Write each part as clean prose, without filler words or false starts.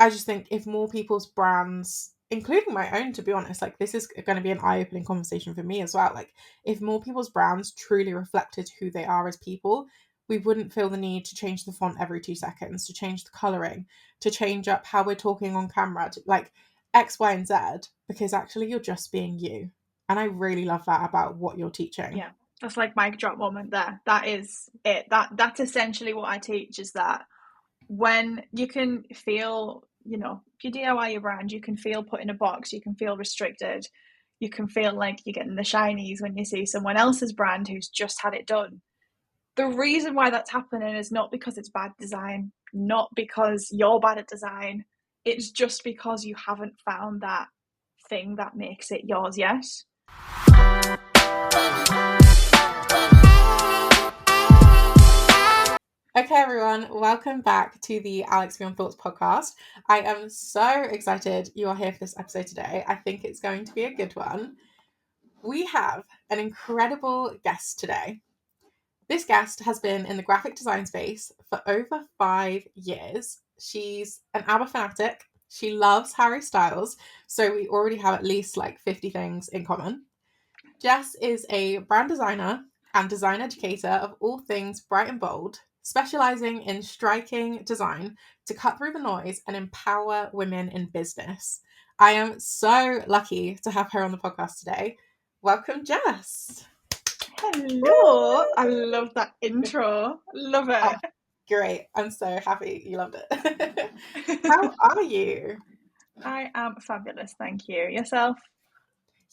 I just think if more people's brands, including my own, to be honest, like this is going to be an eye-opening conversation for me as well. Like if more people's brands truly reflected who they are as people, we wouldn't feel the need to change the font every 2 seconds, to change the colouring, to change up how we're talking on camera, to, like X, Y, and Z, because actually you're just being you. And I really love that about what you're teaching. Yeah, that's like mic drop moment there. That is it. That's essentially what I teach, is that when you can feel, you know, if you DIY your brand, you can feel put in a box, you can feel restricted, you can feel like you're getting the shinies when you see someone else's brand who's just had it done. The reason why that's happening is not because it's bad design, not because you're bad at design. It's just because you haven't found that thing that makes it yours yet. Okay, everyone, welcome back to the Alex Beyond Thoughts podcast. I am so excited you are here for this episode today. I think it's going to be a good one. We have an incredible guest today. This guest has been in the graphic design space for over 5 years. She's an ABBA fanatic. She loves Harry Styles, so we already have at least like 50 things in common. Jess is a brand designer and design educator of all things bright and bold, specialising in striking design to cut through the noise and empower women in business. I am so lucky to have her on the podcast today. Welcome, Jess. Hello. I love that intro. Love it. Oh, great. I'm so happy you loved it. How are you? I am fabulous, thank you. Yourself?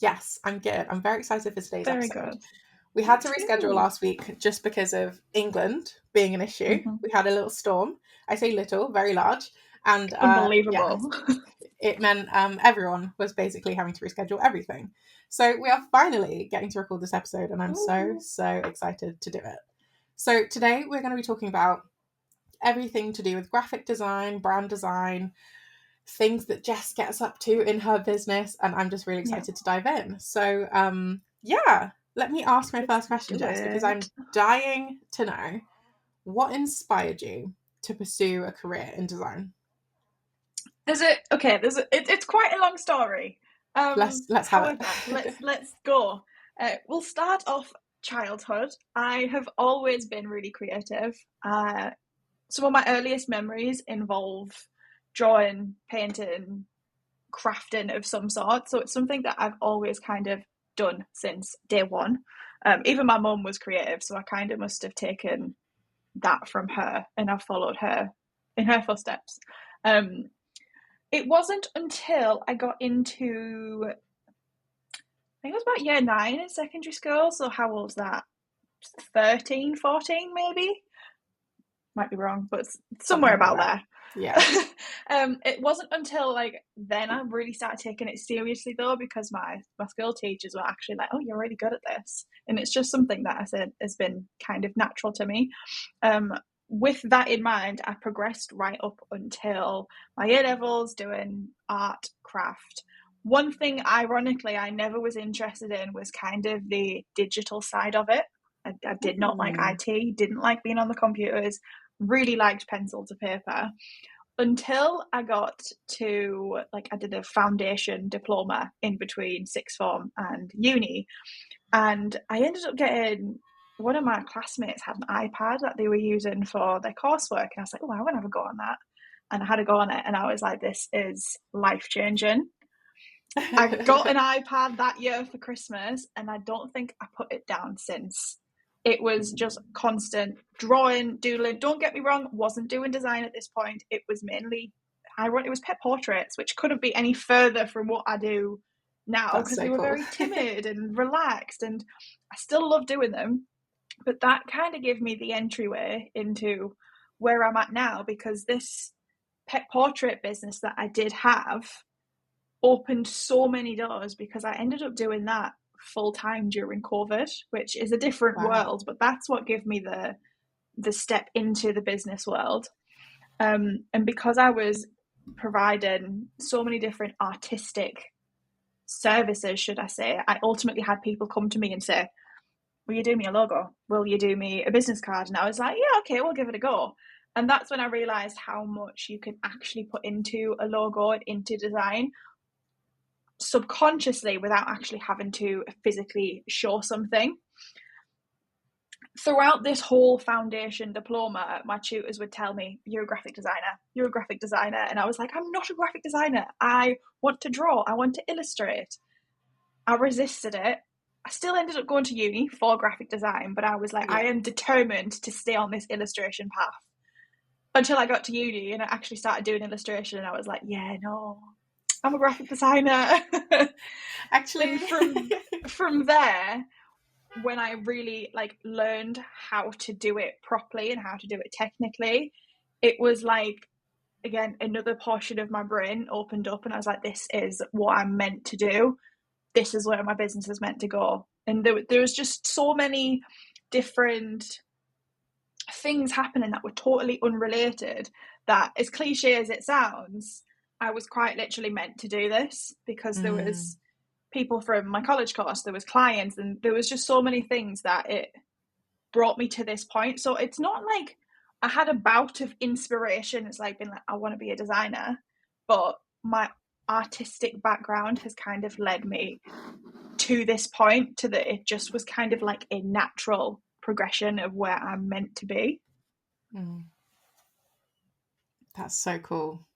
Yes, I'm good. I'm very excited for today's Very episode. good. We had to reschedule last week just because of England being an issue. Mm-hmm. We had a little storm. I say little, very large. And Unbelievable. It meant everyone was basically having to reschedule everything. So we are finally getting to record this episode, and I'm so excited to do it. So today we're going to be talking about everything to do with graphic design, brand design, things that Jess gets up to in her business, and I'm just really excited to dive in. So let me ask my first question, Jess, because I'm dying to know what inspired you to pursue a career in design. It's quite a long story. Let's have it. Let's go. We'll start off childhood. I have always been really creative. Some of my earliest memories involve drawing, painting, crafting of some sort. So it's something that I've always kind of done since day one. Even my mum was creative, so I kind of must have taken that from her, and I've followed her in her footsteps. It wasn't until I got into, I think it was about year 9 in secondary school. So how old was that? 13, 14 maybe? Might be wrong, but somewhere about there. Yeah. It wasn't until like then I really started taking it seriously though, because my school teachers were actually like, oh, you're really good at this. And it's just something that I said has been kind of natural to me. With that in mind, I progressed right up until my A-levels doing art, craft. One thing, ironically, I never was interested in was kind of the digital side of it. I did not like IT, didn't like being on the computers, really liked pencil to paper, until I got to, like, I did a foundation diploma in between sixth form and uni. And I ended up getting, one of my classmates had an iPad that they were using for their coursework. And I was like, oh, I want to have a go on that. And I had a go on it. And I was like, this is life-changing. I got an iPad that year for Christmas, and I don't think I put it down since. It was just constant drawing, doodling. Don't get me wrong, wasn't doing design at this point. It was mainly, it was pet portraits, which couldn't be any further from what I do now, because they were very timid and relaxed, and I still love doing them. But that kind of gave me the entryway into where I'm at now, because this pet portrait business that I did have opened so many doors, because I ended up doing that full time during COVID, which is a different world, but that's what gave me the step into the business world. And because I was providing so many different artistic services, should I say, I ultimately had people come to me and say, will you do me a logo? Will you do me a business card? And I was like, yeah, okay, we'll give it a go. And that's when I realized how much you can actually put into a logo and into design subconsciously without actually having to physically show something. Throughout this whole foundation diploma, my tutors would tell me, you're a graphic designer, you're a graphic designer. And I was like, I'm not a graphic designer. I want to draw, I want to illustrate. I resisted it. I still ended up going to uni for graphic design, but I was like, I am determined to stay on this illustration path. Until I got to uni and I actually started doing illustration, and I was like, yeah, no, I'm a graphic designer. Actually, from there, when I really like learned how to do it properly and how to do it technically, it was like, again, another portion of my brain opened up, and I was like, this is what I'm meant to do. This is where my business is meant to go. And there was just so many different things happening that were totally unrelated, that, as cliche as it sounds, I was quite literally meant to do this, because there was people from my college course, there was clients, and there was just so many things that it brought me to this point. So it's not like I had a bout of inspiration. It's like been like, I want to be a designer, but my artistic background has kind of led me to this point, to that it just was kind of like a natural progression of where I'm meant to be. That's so cool.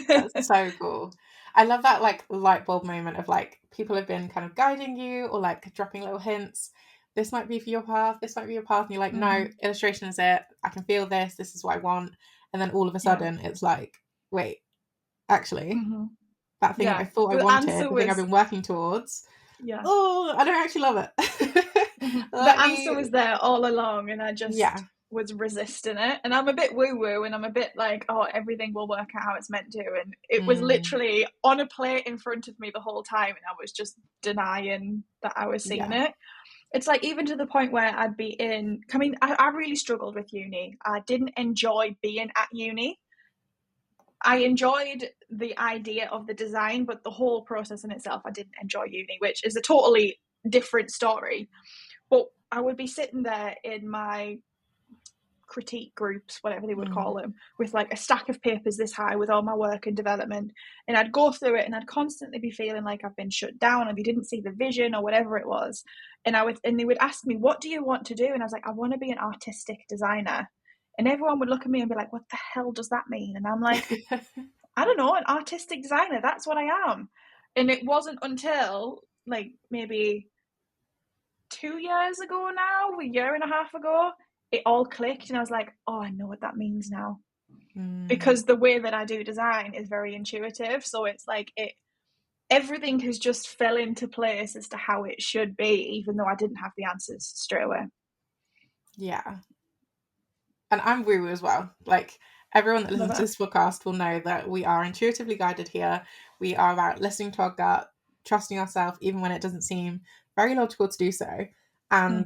That's so cool. I love that like light bulb moment of like people have been kind of guiding you or like dropping little hints. This might be for your path, this might be your path. And you're like, no, illustration is it. I can feel this. This is what I want. And then all of a sudden it's like, wait, actually, that thing that I thought I wanted, the thing I've been working towards. Yeah. Oh, I don't actually love it. The answer was there all along, and I just was resisting it. And I'm a bit woo-woo, and I'm a bit like, oh, everything will work out how it's meant to. And it was literally on a plate in front of me the whole time, and I was just denying that I was seeing it. It's like, even to the point where I'd be I really struggled with uni. I didn't enjoy being at uni. I enjoyed the idea of the design, but the whole process in itself, I didn't enjoy uni, which is a totally different story. But I would be sitting there in my critique groups, whatever they would call them, with like a stack of papers this high with all my work and development. And I'd go through it, and I'd constantly be feeling like I've been shut down, or they didn't see the vision or whatever it was. And they would ask me, what do you want to do? And I was like, I want to be an artistic designer. And everyone would look at me and be like, what the hell does that mean? And I'm like, I don't know, an artistic designer, that's what I am. And it wasn't until like maybe 2 years ago now, a year and a half ago, it all clicked, and I was like, oh, I know what that means now. Because the way that I do design is very intuitive. So it's like everything has just fell into place as to how it should be, even though I didn't have the answers straight away. Yeah. And I'm woo as well. Like, everyone that listens to this podcast will know that we are intuitively guided here. We are about listening to our gut, trusting ourselves, even when it doesn't seem very logical to do so. And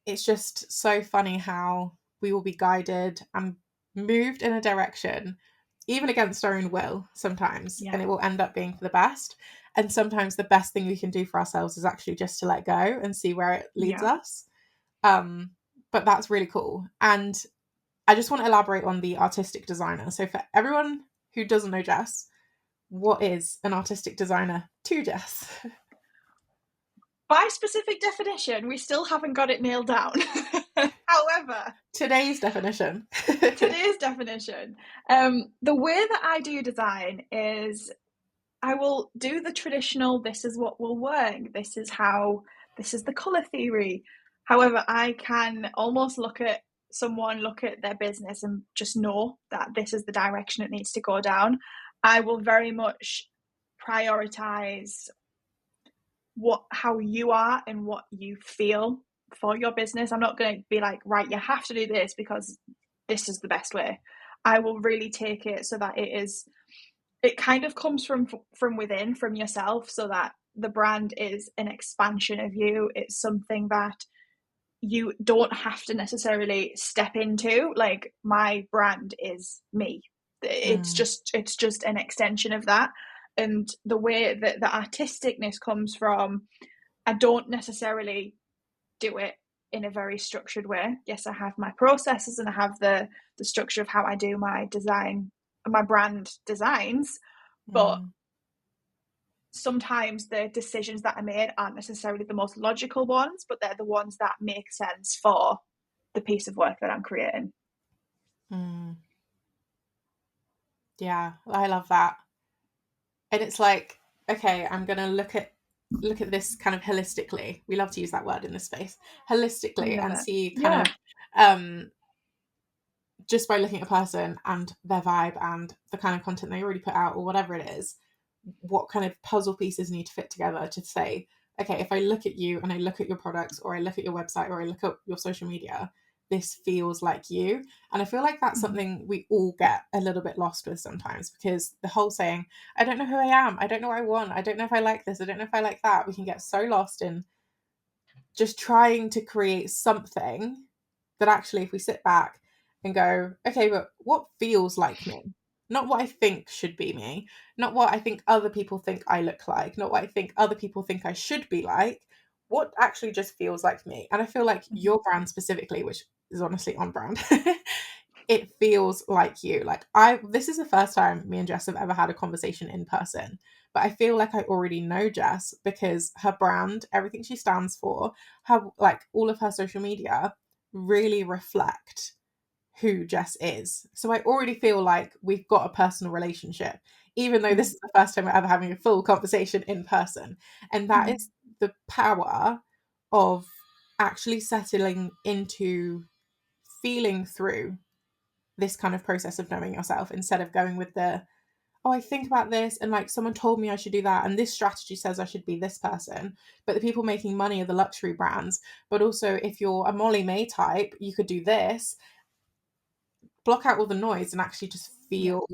it's just so funny how we will be guided and moved in a direction, even against our own will sometimes, and it will end up being for the best. And sometimes the best thing we can do for ourselves is actually just to let go and see where it leads us. But that's really cool. And I just want to elaborate on the artistic designer. So for everyone who doesn't know Jess, what is an artistic designer to Jess? By specific definition, we still haven't got it nailed down. However, today's definition. The way that I do design is I will do the traditional, this is what will work, this is the colour theory. However, I can almost look at their business and just know that this is the direction it needs to go down. I will very much prioritize how you are and what you feel for your business. I'm not going to be like, right, you have to do this because this is the best way. I will really take it so that it kind of comes from within, from yourself, so that the brand is an expansion of you. It's something that you don't have to necessarily step into. Like, my brand is me. It's just an extension of that. And the way that the artisticness comes from, I don't necessarily do it in a very structured way. Yes, I have my processes and I have the structure of how I do my design, my brand designs, but sometimes the decisions that I made aren't necessarily the most logical ones, but they're the ones that make sense for the piece of work that I'm creating. Yeah, I love that. And it's like, okay, I'm gonna look at this kind of holistically. We love to use that word in this space, holistically, and see kind of just by looking at a person and their vibe and the kind of content they already put out or whatever it is, what kind of puzzle pieces need to fit together to say, okay, if I look at you and I look at your products or I look at your website or I look at your social media, this feels like you. And I feel like that's something we all get a little bit lost with sometimes, because the whole saying, I don't know who I am, I don't know what I want, I don't know if I like this, I don't know if I like that, we can get so lost in just trying to create something that actually, if we sit back and go, okay, but what feels like me? Not what I think should be me, not what I think other people think I look like, not what I think other people think I should be like, what actually just feels like me. And I feel like your brand specifically, which is honestly on brand, it feels like you. Like this is the first time me and Jess have ever had a conversation in person, but I feel like I already know Jess because her brand, everything she stands for, her, like all of her social media really reflect who Jess is. So I already feel like we've got a personal relationship, even though this is the first time we're ever having a full conversation in person. And that is the power of actually settling into feeling through this kind of process of knowing yourself, instead of going with the, oh, I think about this and like someone told me I should do that and this strategy says I should be this person. But the people making money are the luxury brands. But also, if you're a Molly May type, you could do this. Block out all the noise and actually just feel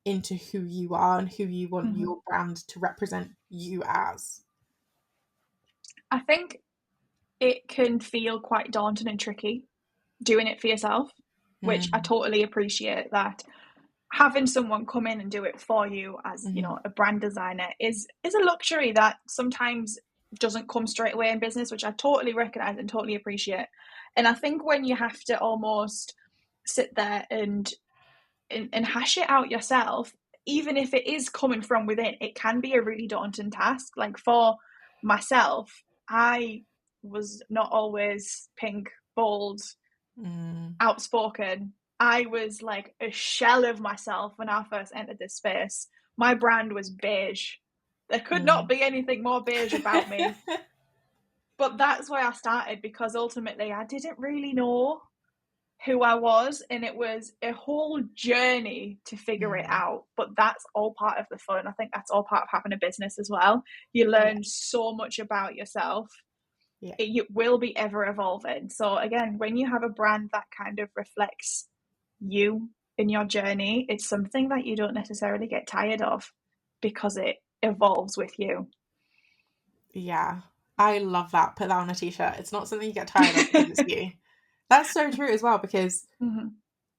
into who you are and who you want your brand to represent you as. I think it can feel quite daunting and tricky doing it for yourself, which I totally appreciate. That having someone come in and do it for you as a brand designer is a luxury that sometimes doesn't come straight away in business, which I totally recognize and totally appreciate. And I think when you have to almost sit there and hash it out yourself, even if it is coming from within, it can be a really daunting task. Like for myself, I was not always pink, bold, outspoken. I was like a shell of myself when I first entered this space. My brand was beige. There could not be anything more beige about me. But that's why I started, because ultimately I didn't really know who I was, and it was a whole journey to figure it out. But that's all part of the fun. I think that's all part of having a business as well. You learn so much about yourself. It will be ever evolving. So again, when you have a brand that kind of reflects you in your journey, it's something that you don't necessarily get tired of because it evolves with you. Yeah, I love that. Put that on a t-shirt. It's not something you get tired of because it's you. That's so true as well, because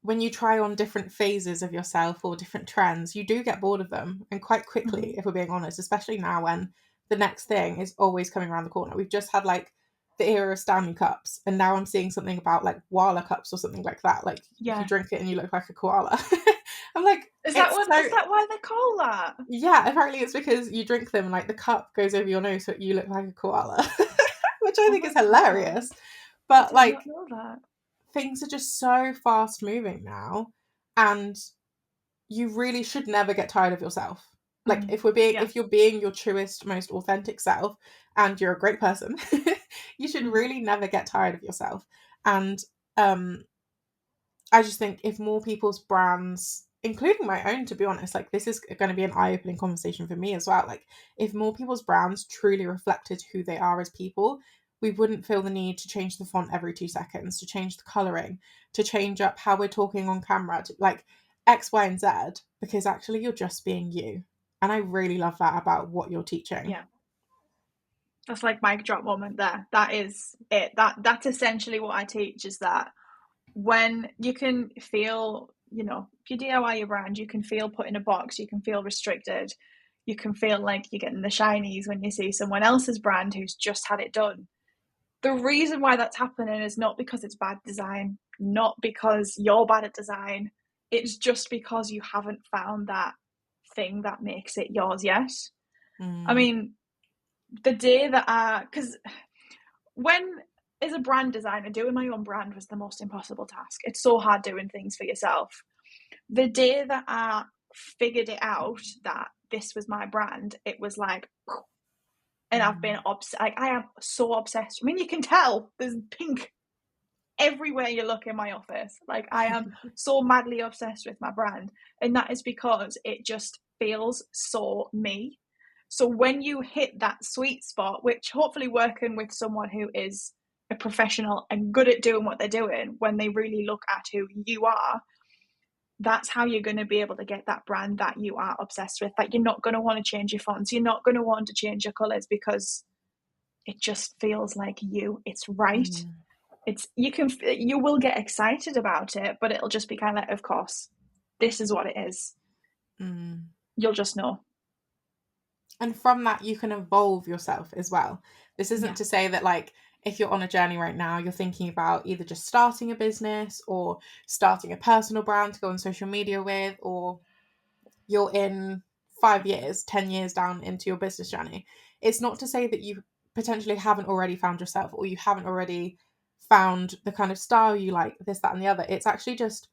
when you try on different phases of yourself or different trends, you do get bored of them. And quite quickly, if we're being honest, especially now when the next thing is always coming around the corner. We've just had like the era of Stanley cups, and now I'm seeing something about like koala cups or something like that. Like if you drink it and you look like a koala. I'm like, is that why they call that? Yeah, apparently it's because you drink them and like the cup goes over your nose so you look like a koala. Which I think is hilarious. But I did like, not know that. Things are just so fast moving now, and you really should never get tired of yourself. Like if you're being your truest, most authentic self and you're a great person, you should really never get tired of yourself. And I just think if more people's brands, including my own, to be honest, like this is going to be an eye-opening conversation for me as well. Like if more people's brands truly reflected who they are as people, we wouldn't feel the need to change the font every 2 seconds, to change the coloring, to change up how we're talking on camera, to like X, Y, and Z, because actually you're just being you. And I really love that about what you're teaching. Yeah. That's like mic drop moment there. That is it. That's essentially what I teach, is that when you can feel, if you DIY your brand, you can feel put in a box, you can feel restricted, you can feel like you're getting the shinies when you see someone else's brand who's just had it done. the reason why that's happening is not because it's bad design, not because you're bad at design. It's just because you haven't found that thing that makes it yours yet. I mean, the day that because when as a brand designer, doing my own brand was the most impossible task. It's so hard doing things for yourself. The day that I figured it out that this was my brand, it was like, and I've been like, I am so obsessed. I mean, you can tell there's pink everywhere you look in my office. Like, I am so madly obsessed with my brand, and that is because it just feels so me. So when you hit that sweet spot, which hopefully working with someone who is a professional and good at doing what they're doing, when they really look at who you are, that's how you're going to be able to get that brand that you are obsessed with. Like, you're not going to want to change your fonts, you're not going to want to change your colors, because it just feels like you. It's right. It's you will get excited about it, but it'll just be kind of like, of course, this is what it is. You'll just know. And from that, you can evolve yourself as well. This isn't to say that, like, if you're on a journey right now, you're thinking about either just starting a business or starting a personal brand to go on social media with, or you're in 5 years, 10 years down into your business journey. It's not to say that you potentially haven't already found yourself, or you haven't already found the kind of style you like, this, that, and the other. It's actually just,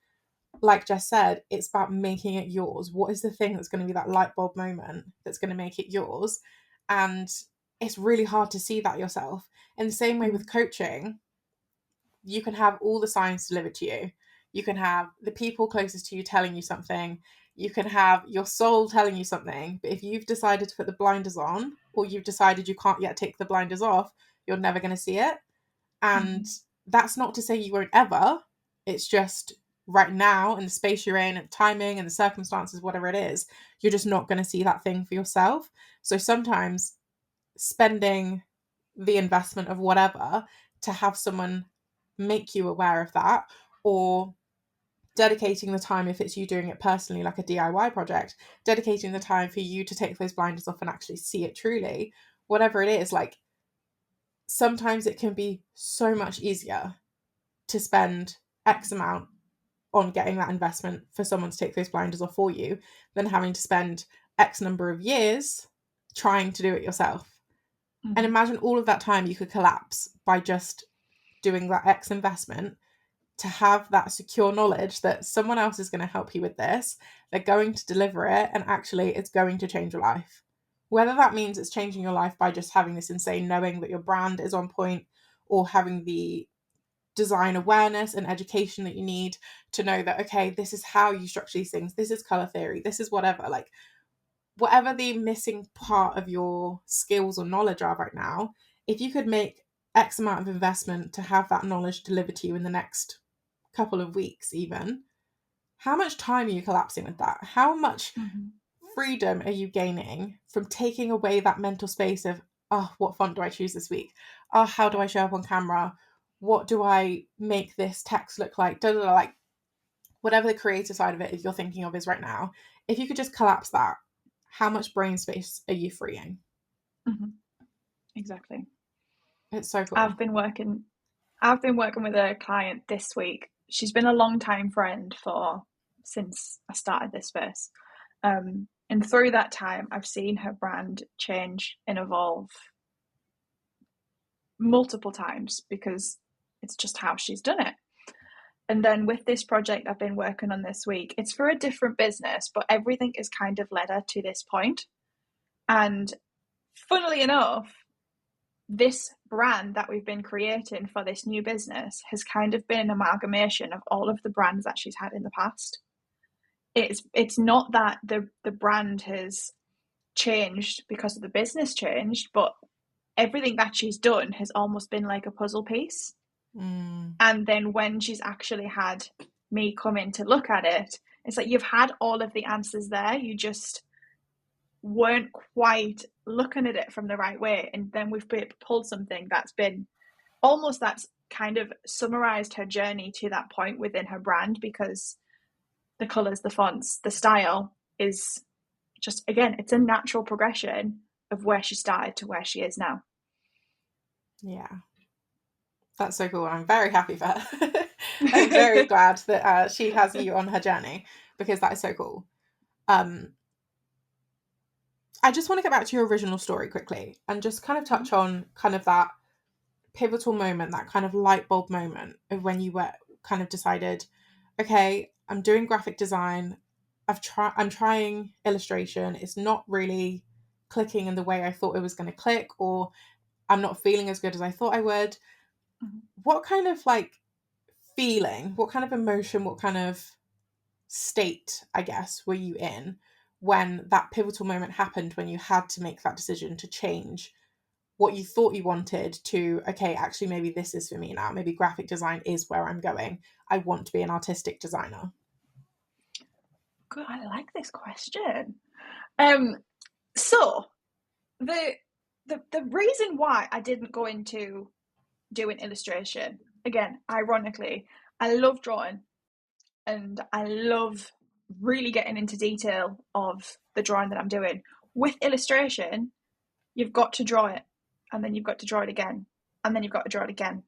like Jess said, it's about making it yours. What is the thing that's going to be that light bulb moment that's going to make it yours? And it's really hard to see that yourself. In the same way with coaching, you can have all the signs delivered to you. You can have the people closest to you telling you something. You can have your soul telling you something. But if you've decided to put the blinders on, or you've decided you can't yet take the blinders off, you're never going to see it. And that's not to say you won't ever. It's just right now, in the space you're in, and the timing and the circumstances, whatever it is, you're just not going to see that thing for yourself. So sometimes spending the investment of whatever to have someone make you aware of that, or dedicating the time, if it's you doing it personally, like a DIY project, dedicating the time for you to take those blinders off and actually see it truly, whatever it is, like, sometimes it can be so much easier to spend X amount on getting that investment for someone to take those blinders off for you than having to spend X number of years trying to do it yourself. And imagine all of that time you could collapse by just doing that X investment, to have that secure knowledge that someone else is going to help you with this, they're going to deliver it, and actually it's going to change your life. Whether that means it's changing your life by just having this insane knowing that your brand is on point, or having the design awareness and education that you need to know that, okay, this is how you structure these things, this is color theory, this is whatever, like, whatever the missing part of your skills or knowledge are right now, if you could make X amount of investment to have that knowledge delivered to you in the next couple of weeks even, how much time are you collapsing with that? How much freedom are you gaining from taking away that mental space of, oh, what font do I choose this week? Oh, how do I show up on camera? What do I make this text look like? Like, whatever the creative side of it if you're thinking of is right now, if you could just collapse that, how much brain space are you freeing? Exactly. It's so cool. I've been working with a client this week. She's been a long time friend since I started this space. And through that time, I've seen her brand change and evolve multiple times, because it's just how she's done it. And then with this project I've been working on this week, it's for a different business, but everything is kind of led her to this point. And funnily enough, this brand that we've been creating for this new business has kind of been an amalgamation of all of the brands that she's had in the past. It's not that the brand has changed because of the business changed, but everything that she's done has almost been like a puzzle piece. And then when she's actually had me come in to look at it, it's like, you've had all of the answers there, you just weren't quite looking at it from the right way. And then we've pulled something that's kind of summarized her journey to that point within her brand, because the colors, the fonts, the style is just, again, it's a natural progression of where she started to where she is now. Yeah. That's so cool. I'm very happy for her. I'm very glad that she has you on her journey, because that is so cool. I just want to get back to your original story quickly and just kind of touch on kind of that pivotal moment, that kind of light bulb moment of when you were kind of decided, okay, I'm doing graphic design. I'm trying illustration. It's not really clicking in the way I thought it was going to click, or I'm not feeling as good as I thought I would. What kind of like feeling, what kind of emotion, what kind of state, I guess, were you in when that pivotal moment happened, when you had to make that decision to change what you thought you wanted to, okay, actually, maybe this is for me now. Maybe graphic design is where I'm going. I want to be an artistic designer. Good, I like this question. So the reason why I didn't go into doing illustration, again, ironically, I love drawing and I love really getting into detail of the drawing that I'm doing. With illustration, you've got to draw it, and then you've got to draw it again, and then you've got to draw it again,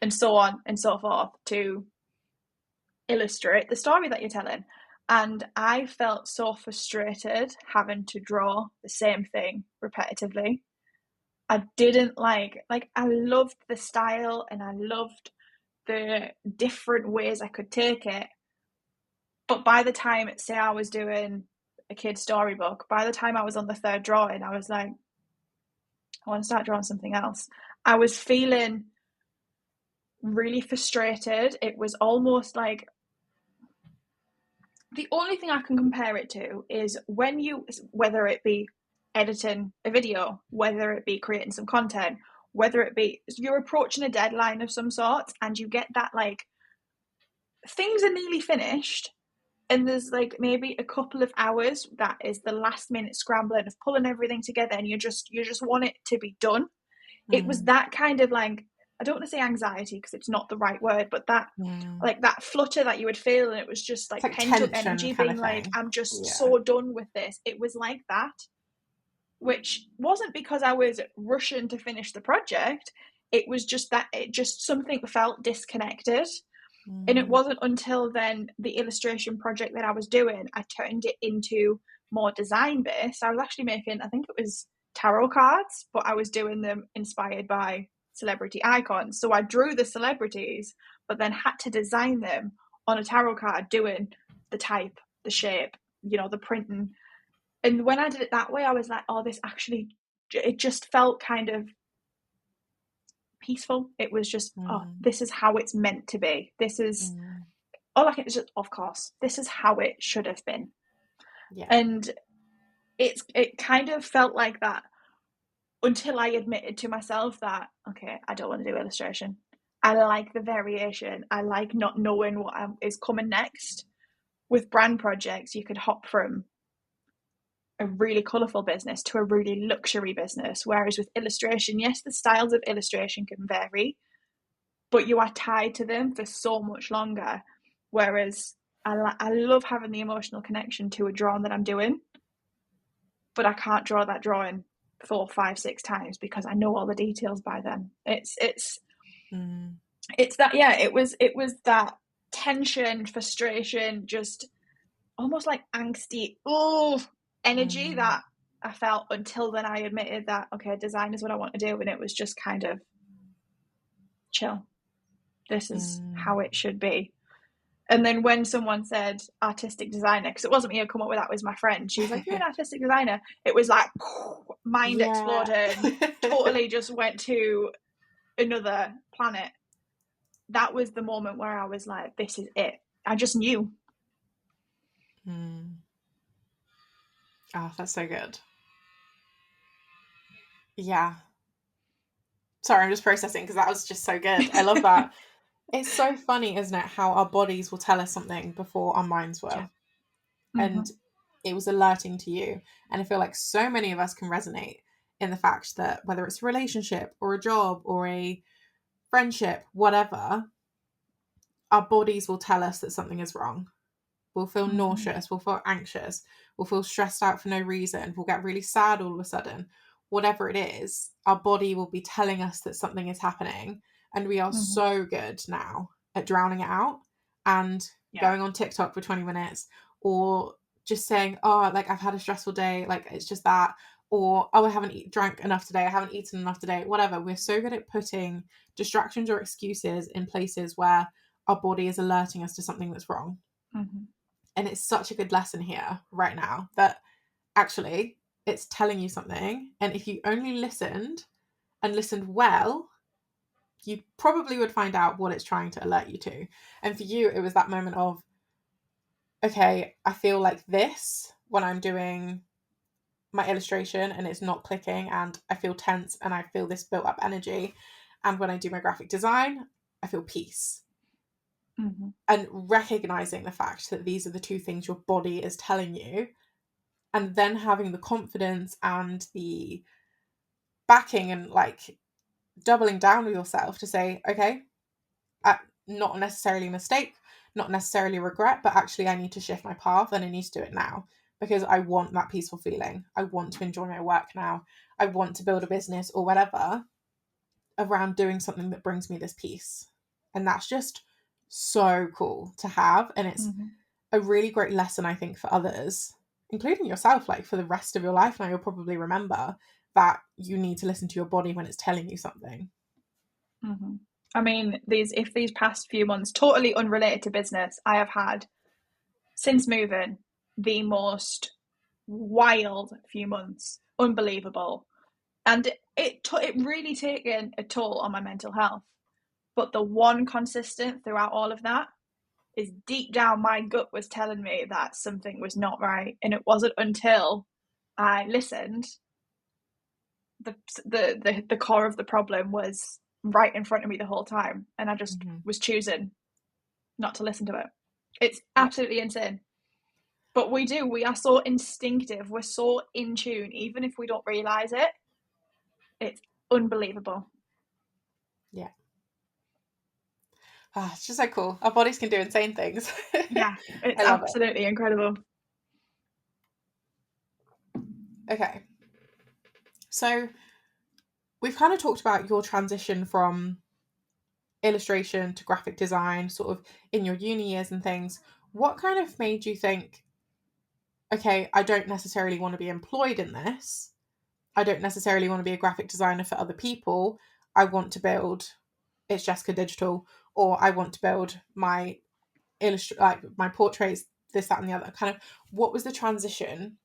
and so on and so forth to illustrate the story that you're telling. And I felt so frustrated having to draw the same thing repetitively. I didn't like I loved the style and I loved the different ways I could take it. But by the time, say I was doing a kid's storybook, by the time I was on the third drawing, I was like, I want to start drawing something else. I was feeling really frustrated. It was almost like, the only thing I can compare it to is when you, whether it be editing a video, whether it be creating some content, whether it be you're approaching a deadline of some sort and you get that like things are nearly finished and there's like maybe a couple of hours that is the last minute scrambling of pulling everything together and you just want it to be done. It was that kind of like, I don't want to say anxiety because it's not the right word, but that like that flutter that you would feel, and it was just like pent up energy being like, I'm just so done with this. It was like that, which wasn't because I was rushing to finish the project. It was just that it just something felt disconnected. And it wasn't until then the illustration project that I was doing, I turned it into more design based. I was actually making, I think it was tarot cards, but I was doing them inspired by celebrity icons. So I drew the celebrities, but then had to design them on a tarot card, doing the type, the shape, the printing. And when I did it that way, I was like, oh, this actually, it just felt kind of peaceful. It was just, oh, this is how it's meant to be. This is all I can just, of course, this is how it should have been. Yeah. And it kind of felt like that until I admitted to myself that, okay, I don't want to do illustration. I like the variation. I like not knowing what is coming next. With brand projects, you could hop from a really colourful business to a really luxury business. Whereas with illustration, yes, the styles of illustration can vary, but you are tied to them for so much longer. Whereas I love having the emotional connection to a drawing that I'm doing, but I can't draw that drawing 4, 5, 6 times because I know all the details by then. It's that, yeah, it was that tension, frustration, just almost like angsty energy that I felt until then I admitted that, okay, design is what I want to do. And it was just kind of chill. This is how it should be. And then when someone said artistic designer, because it wasn't me who come up with that, it was my friend. She was like, you're an artistic designer. It was like, mind exploded, totally just went to another planet. That was the moment where I was like, this is it. I just knew. Oh, that's so good. Yeah. Sorry, I'm just processing because that was just so good. I love that. It's so funny, isn't it, how our bodies will tell us something before our minds will. Yeah. And it was alerting to you. And I feel like so many of us can resonate in the fact that whether it's a relationship or a job or a friendship, whatever, our bodies will tell us that something is wrong. We'll feel nauseous, we'll feel anxious, we'll feel stressed out for no reason, we'll get really sad all of a sudden. Whatever it is, our body will be telling us that something is happening. And we are so good now at drowning it out and going on TikTok for 20 minutes, or just saying, oh, like, I've had a stressful day, like, it's just that, or, oh, I haven't drank enough today, I haven't eaten enough today, whatever. We're so good at putting distractions or excuses in places where our body is alerting us to something that's wrong. And it's such a good lesson here right now that actually it's telling you something, and if you only listened and listened well, you probably would find out what it's trying to alert you to. And for you, it was that moment of, okay, I feel like this when I'm doing my illustration and it's not clicking, and I feel tense and I feel this built up energy. And when I do my graphic design, I feel peace. And recognizing the fact that these are the two things your body is telling you, and then having the confidence and the backing and like doubling down with yourself to say, okay, not necessarily a mistake, not necessarily regret, but actually I need to shift my path and I need to do it now because I want that peaceful feeling. I want to enjoy my work now. I want to build a business or whatever around doing something that brings me this peace. And that's just so cool to have. And it's a really great lesson, I think, for others, including yourself, like for the rest of your life. Now you'll probably remember that you need to listen to your body when it's telling you something. I mean, these past few months, totally unrelated to business, I have had, since moving, the most wild few months. Unbelievable. And it really taken a toll on my mental health. But the one consistent throughout all of that is deep down my gut was telling me that something was not right. And it wasn't until I listened, the core of the problem was right in front of me the whole time, and I just was choosing not to listen to it. It's absolutely insane. But we are so instinctive, we're so in tune, even if we don't realize it. It's unbelievable. Yeah. It's just so cool. Our bodies can do insane things. Yeah, it's absolutely incredible. Okay. So we've kind of talked about your transition from illustration to graphic design, sort of in your uni years and things. What kind of made you think, okay, I don't necessarily want to be employed in this. I don't necessarily want to be a graphic designer for other people. I want to build Itsjessicadigital, or I want to build my my portraits, this, that, and the other. Kind of, what was the transition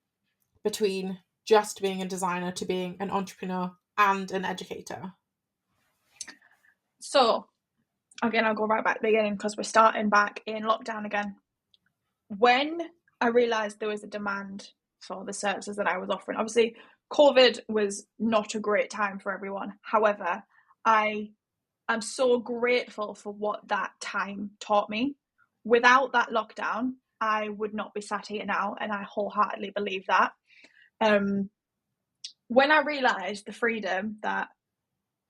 between just being a designer to being an entrepreneur and an educator? So, again, I'll go right back to the beginning because we're starting back in lockdown again. When I realised there was a demand for the services that I was offering, obviously, COVID was not a great time for everyone. However, I am so grateful for what that time taught me. Without that lockdown, I would not be sat here now, and I wholeheartedly believe that. When I realised the freedom that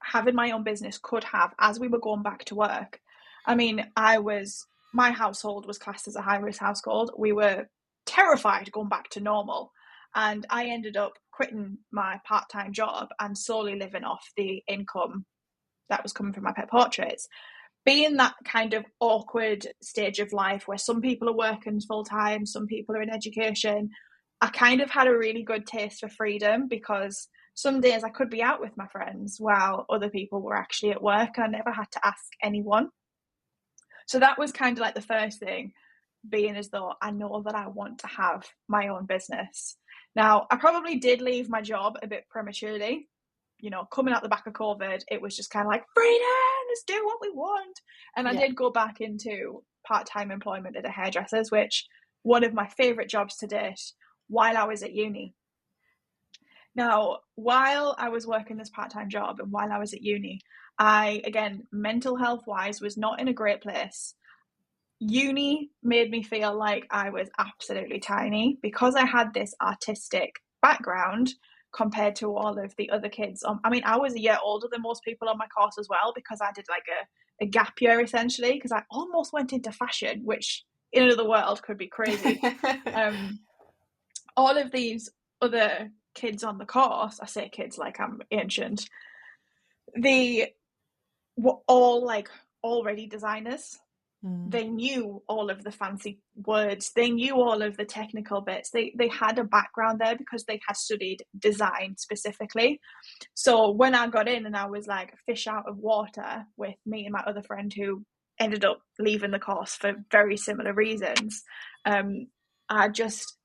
having my own business could have as we were going back to work, I mean, my household was classed as a high-risk household. We were terrified going back to normal. And I ended up quitting my part-time job and solely living off the income that was coming from my pet portraits. Being that kind of awkward stage of life where some people are working full-time, some people are in education, I kind of had a really good taste for freedom, because some days I could be out with my friends while other people were actually at work, and I never had to ask anyone. So that was kind of like the first thing, being as though I know that I want to have my own business. Now, I probably did leave my job a bit prematurely. You know, coming out the back of COVID, it was just kind of like, freedom, let's do what we want. And I did go back into part-time employment at a hairdresser's, which one of my favourite jobs to date, while I was at uni. Now, while I was working this part-time job and while I was at uni, I, again, mental health-wise, was not in a great place. Uni made me feel like I was absolutely tiny because I had this artistic background compared to all of the other kids. I mean, I was a year older than most people on my course as well, because I did like a gap year essentially, because I almost went into fashion, which in another world could be crazy. All of these other kids on the course, I say kids like I'm ancient, they were all like already designers. Mm. They knew all of the fancy words. They knew all of the technical bits. They had a background there because they had studied design specifically. So when I got in and I was like fish out of water with me and my other friend who ended up leaving the course for very similar reasons, I just,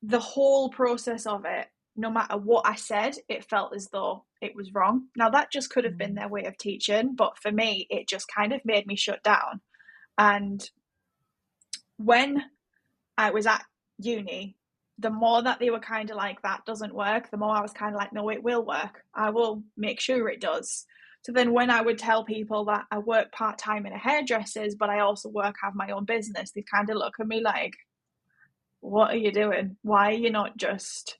the whole process of it, no matter what I said, it felt as though it was wrong. Now, that just could have been their way of teaching, but for me, it just kind of made me shut down. And when I was at uni, the more that they were kind of like, that doesn't work, the more I was kind of like, no, it will work. I will make sure it does. So then when I would tell people that I work part-time in a hairdresser's, but I also have my own business, they kind of look at me like, what are you doing? Why are you not just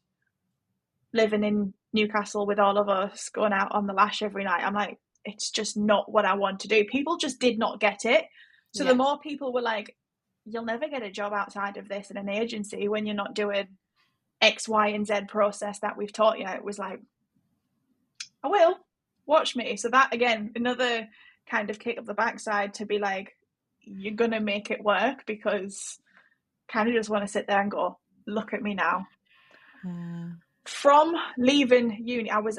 living in Newcastle with all of us, going out on the lash every night? I'm like, it's just not what I want to do. People just did not get it. So the more people were like, you'll never get a job outside of this in an agency when you're not doing X, Y, and Z process that we've taught you, it was like, I will, watch me. So that, again, another kind of kick up the backside to be like, you're going to make it work, because kind of just want to sit there and go, look at me now. From leaving uni, I was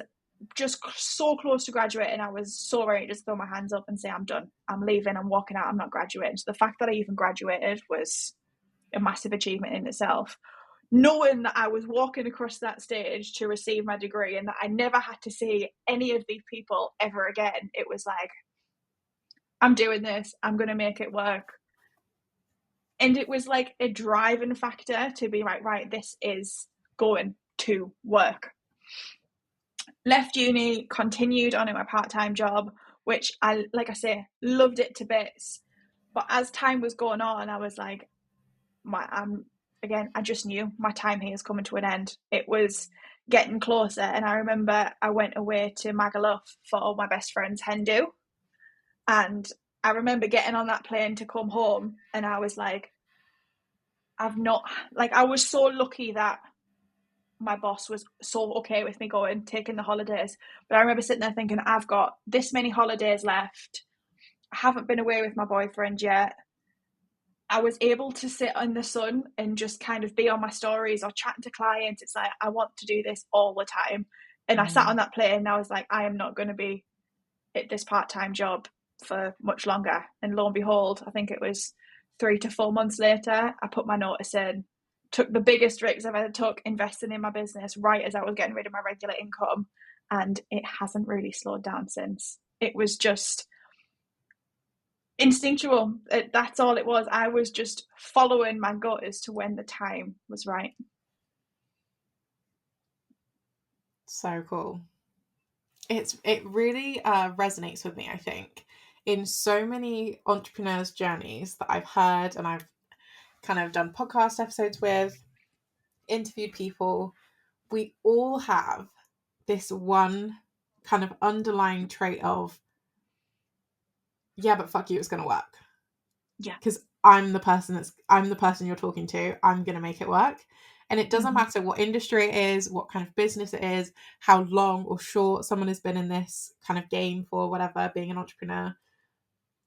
just so close to graduating. I was so ready to just throw my hands up and say, I'm done. I'm leaving. I'm walking out. I'm not graduating. So the fact that I even graduated was a massive achievement in itself. Knowing that I was walking across that stage to receive my degree and that I never had to see any of these people ever again, it was like, I'm doing this. I'm going to make it work. And it was like a driving factor to be like, right, this is going to work. Left uni, continued on in my part-time job, which I, like I say, loved it to bits. But as time was going on, I was like, I just knew my time here is coming to an end. It was getting closer. And I remember I went away to Magaluf for all my best friend's hen do. And I remember getting on that plane to come home, and I was like, I was so lucky that my boss was so okay with me taking the holidays. But I remember sitting there thinking, I've got this many holidays left. I haven't been away with my boyfriend yet. I was able to sit in the sun and just kind of be on my stories or chatting to clients. It's like, I want to do this all the time. And I sat on that plane and I was like, I am not going to be at this part-time job for much longer. And lo and behold, I think it was 3 to 4 months later, I put my notice in, took the biggest risks I've ever took investing in my business right as I was getting rid of my regular income. And it hasn't really slowed down since. It was just instinctual. That's all it was. I was just following my gut as to when the time was right. So cool. It really resonates with me, I think, in so many entrepreneurs' journeys that I've heard, and I've kind of done podcast episodes with, interviewed people. We all have this one kind of underlying trait of, yeah, but fuck you, it's gonna work. Yeah. Because I'm the person you're talking to. I'm gonna make it work. And it doesn't matter what industry it is, what kind of business it is, how long or short someone has been in this kind of game for, whatever, being an entrepreneur.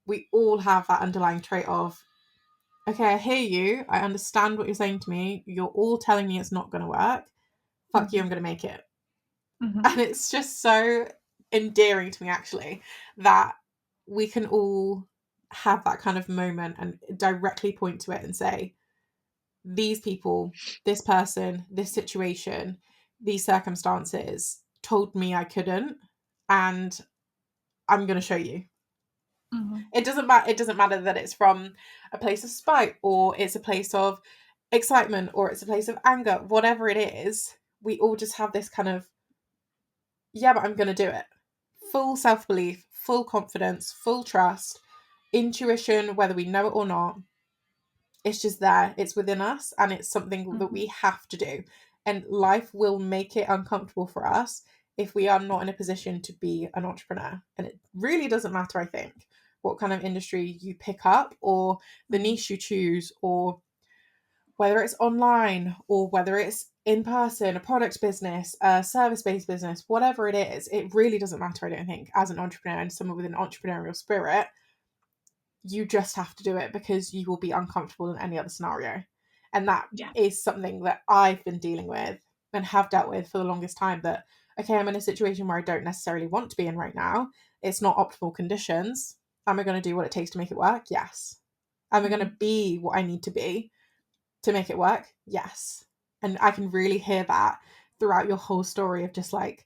We all have that underlying trait of, okay, I hear you. I understand what you're saying to me. You're all telling me it's not going to work. Fuck you, I'm going to make it. And it's just so endearing to me, actually, that we can all have that kind of moment and directly point to it and say, these people, this person, this situation, these circumstances told me I couldn't, and I'm going to show you. It doesn't matter that it's from a place of spite, or it's a place of excitement, or it's a place of anger. Whatever it is, we all just have this kind of, yeah, but I'm going to do it. Full self-belief, full confidence, full trust, intuition, whether we know it or not. It's just there. It's within us, and it's something that we have to do. And life will make it uncomfortable for us if we are not in a position to be an entrepreneur. And it really doesn't matter, I think, what kind of industry you pick up, or the niche you choose, or whether it's online, or whether it's in person, a product business, a service-based business, whatever it is, it really doesn't matter, I don't think, as an entrepreneur and someone with an entrepreneurial spirit. You just have to do it because you will be uncomfortable in any other scenario. And that is something that I've been dealing with and have dealt with for the longest time, that, okay, I'm in a situation where I don't necessarily want to be in right now. It's not optimal conditions. Am I going to do what it takes to make it work? Yes. Am I going to be what I need to be to make it work? Yes. And I can really hear that throughout your whole story of just like,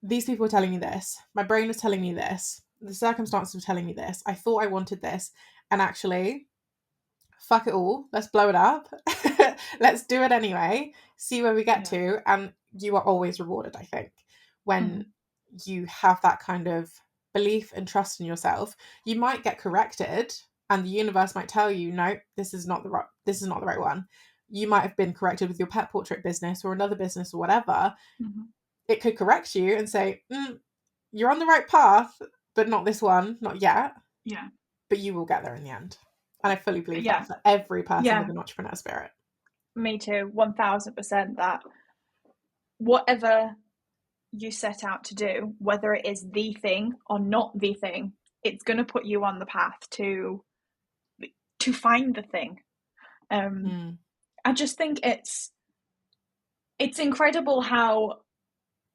these people were telling me this. My brain was telling me this. The circumstances were telling me this. I thought I wanted this. And actually, fuck it all. Let's blow it up. Let's do it anyway. See where we get to. And you are always rewarded, I think, when you have that kind of belief and trust in yourself. You might get corrected and the universe might tell you, no, this is not the right one. You might have been corrected with your pet portrait business or another business or whatever. It could correct you and say, you're on the right path, but not this one, not yet. Yeah. But you will get there in the end. And I fully believe that for every person with an entrepreneur spirit. Me too, 1000%, that whatever you set out to do, whether it is the thing or not the thing, it's going to put you on the path to find the thing. I just think it's incredible how,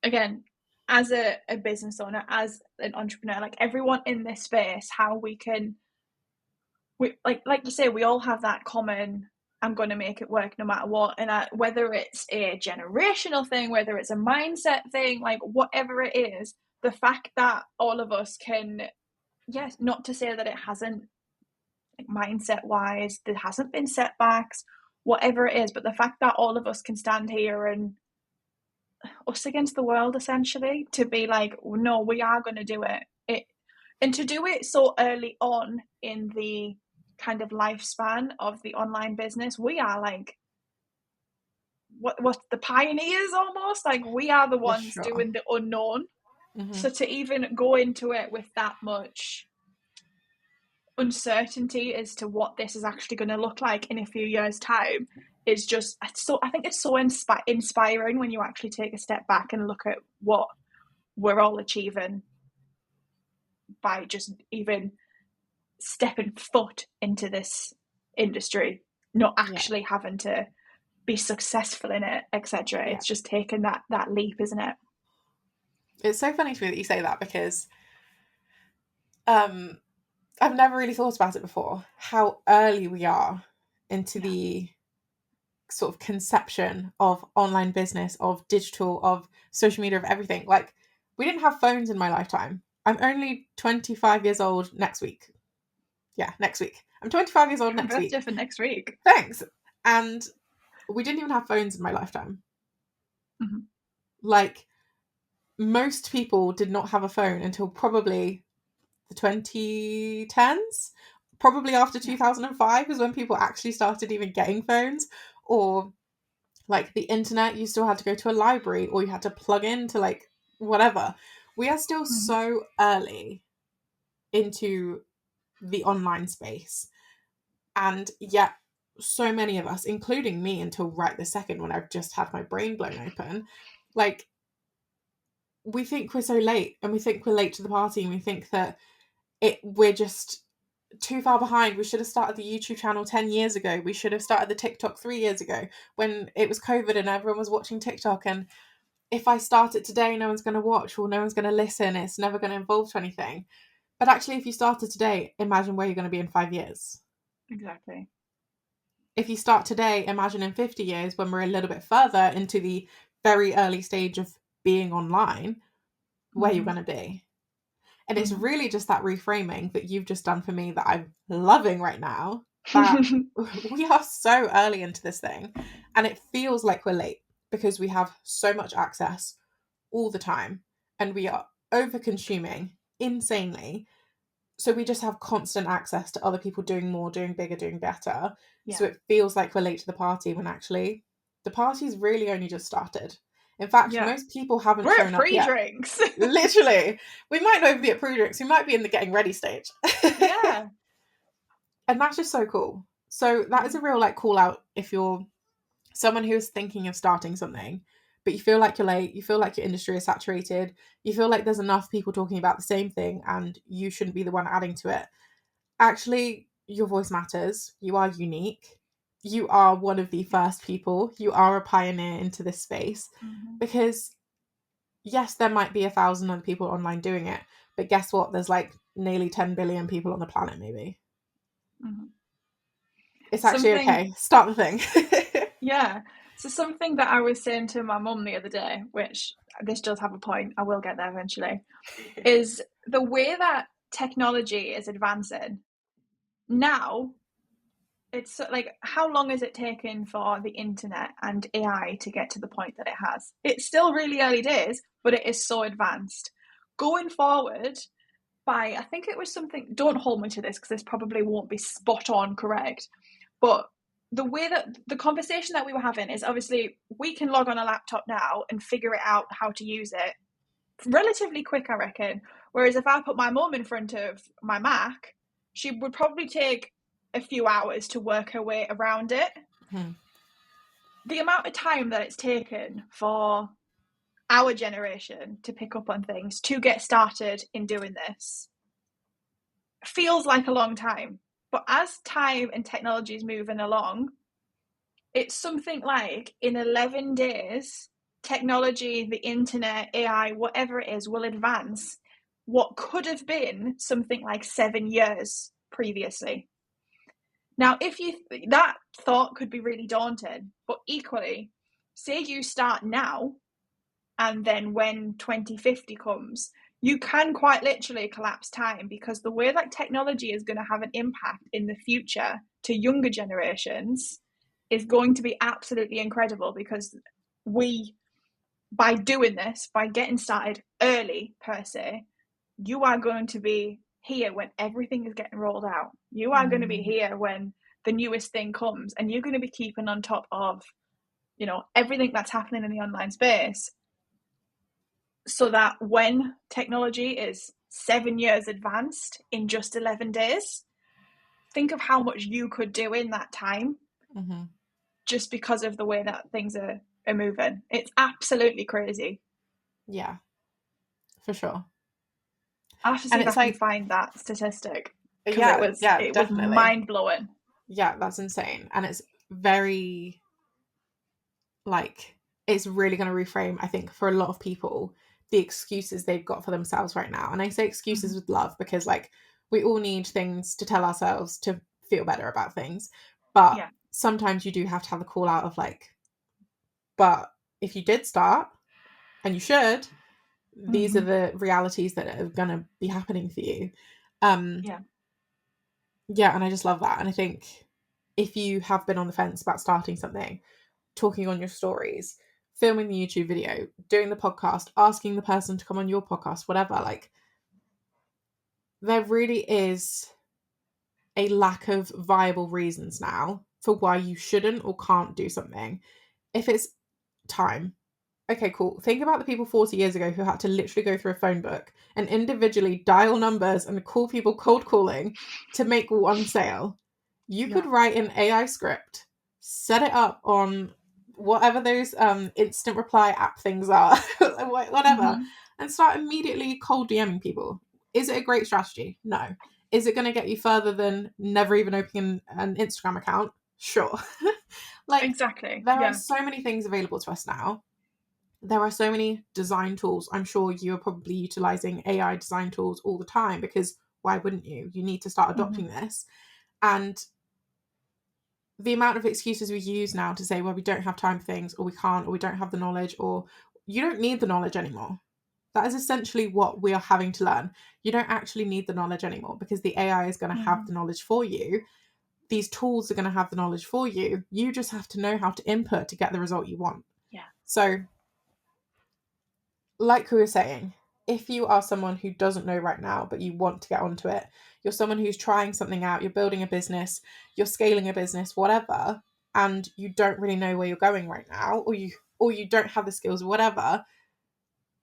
again, as a business owner, as an entrepreneur, like everyone in this space, how we like you say, we all have that common, I'm going to make it work no matter what. And whether it's a generational thing, whether it's a mindset thing, like whatever it is, the fact that all of us can, yes, not to say that it hasn't, like mindset wise, there hasn't been setbacks, whatever it is, but the fact that all of us can stand here and us against the world, essentially, to be like, no, we are going to do it. And to do it so early on in the kind of lifespan of the online business, we are like, what the pioneers almost, like we are the ones doing the unknown. So to even go into it with that much uncertainty as to what this is actually going to look like in a few years' time is just so, I think it's so inspiring when you actually take a step back and look at what we're all achieving by just even stepping foot into this industry, not actually having to be successful in it, etc. It's just taking that leap, isn't it? It's so funny to me that you say that, because I've never really thought about it before, how early we are into the sort of conception of online business, of digital, of social media, of everything. Like, we didn't have phones in my lifetime. I'm only 25 years old next week. Yeah, next week. I'm 25 years old next week. Birthday for next week. Thanks. And we didn't even have phones in my lifetime. Like, most people did not have a phone until probably the 2010s. Probably after 2005 is when people actually started even getting phones. Or like the internet, you still had to go to a library, or you had to plug into like whatever. We are still so early into the online space. And yet so many of us, including me until right this second when I've just had my brain blown open, like, we think we're so late, and we think we're late to the party, and we think that we're just too far behind. We should have started the YouTube channel 10 years ago. We should have started the TikTok 3 years ago when it was COVID and everyone was watching TikTok. And if I start it today, no one's going to watch, or no one's going to listen. It's never going to evolve to anything. But actually, if you started today, imagine where you're going to be in 5 years. Exactly. If you start today, imagine in 50 years when we're a little bit further into the very early stage of being online, where you're going to be. And it's really just that reframing that you've just done for me that I'm loving right now. That we are so early into this thing, and it feels like we're late because we have so much access all the time, and we are over consuming insanely. So we just have constant access to other people doing more, doing bigger, doing better. So it feels like we're late to the party, when actually the party's really only just started. In fact, most people haven't shown up yet. Pre-drinks. Literally. We might not even be at pre-drinks. We might be in the getting ready stage. And that's just so cool. So that is a real like call out if you're someone who is thinking of starting something, but you feel like you're late, you feel like your industry is saturated, you feel like there's enough people talking about the same thing and you shouldn't be the one adding to it. Actually, your voice matters. You are unique. You are one of the first people. You are a pioneer into this space. Because yes, there might be 1,000 other people online doing it, but guess what? There's like nearly 10 billion people on the planet, maybe. It's actually okay. Start the thing. Yeah. So something that I was saying to my mum the other day, which this does have a point, I will get there eventually, is the way that technology is advancing now. It's like, how long has it taken for the internet and AI to get to the point that it has? It's still really early days, but it is so advanced. Going forward, I think it was something, don't hold me to this because this probably won't be spot on correct, but the way that the conversation that we were having is, obviously we can log on a laptop now and figure it out how to use it relatively quick, I reckon. Whereas if I put my mum in front of my Mac, she would probably take a few hours to work her way around it. The amount of time that it's taken for our generation to pick up on things, to get started in doing this, feels like a long time. But as time and technology is moving along, it's something like in 11 days, technology, the internet, AI, whatever it is, will advance what could have been something like 7 years previously. Now, that thought could be really daunting, but equally, say you start now, and then when 2050 comes, you can quite literally collapse time, because the way that technology is going to have an impact in the future to younger generations is going to be absolutely incredible, because by doing this, by getting started early per se, you are going to be here when everything is getting rolled out. You are going to be here when the newest thing comes, and you're going to be keeping on top of, everything that's happening in the online space, so that when technology is 7 years advanced in just 11 days, think of how much you could do in that time, just because of the way that things are moving. It's absolutely crazy. Yeah, for sure. I'll have to see if I can find that statistic, because it was mind-blowing. Yeah, that's insane. And it's very, it's really going to reframe, I think, for a lot of people, the excuses they've got for themselves right now. And I say excuses with love, because we all need things to tell ourselves to feel better about things. But sometimes you do have to have a call out of but if you did start, and you should, these are the realities that are going to be happening for you. Yeah, and I just love that. And I think if you have been on the fence about starting something, talking on your stories, filming the YouTube video, doing the podcast, asking the person to come on your podcast, whatever, there really is a lack of viable reasons now for why you shouldn't or can't do something. If it's time, okay, cool. Think about the people 40 years ago who had to literally go through a phone book and individually dial numbers and call people cold calling to make one sale. You could write an AI script, set it up on whatever those instant reply app things are, whatever, and start immediately cold DMing people. Is it a great strategy? No. Is it going to get you further than never even opening an Instagram account? Sure. Exactly. There are so many things available to us now. There are so many design tools. I'm sure you are probably utilizing AI design tools all the time, because why wouldn't you? You need to start adopting this. And the amount of excuses we use now to say, well, we don't have time for things, or we can't, or we don't have the knowledge, or you don't need the knowledge anymore. That is essentially what we are having to learn. You don't actually need the knowledge anymore, because the AI is going to have the knowledge for you. These tools are going to have the knowledge for you. You just have to know how to input to get the result you want. Yeah. So, like we were saying, if you are someone who doesn't know right now, but you want to get onto it, you're someone who's trying something out, you're building a business, you're scaling a business, whatever, and you don't really know where you're going right now, or you don't have the skills, or whatever,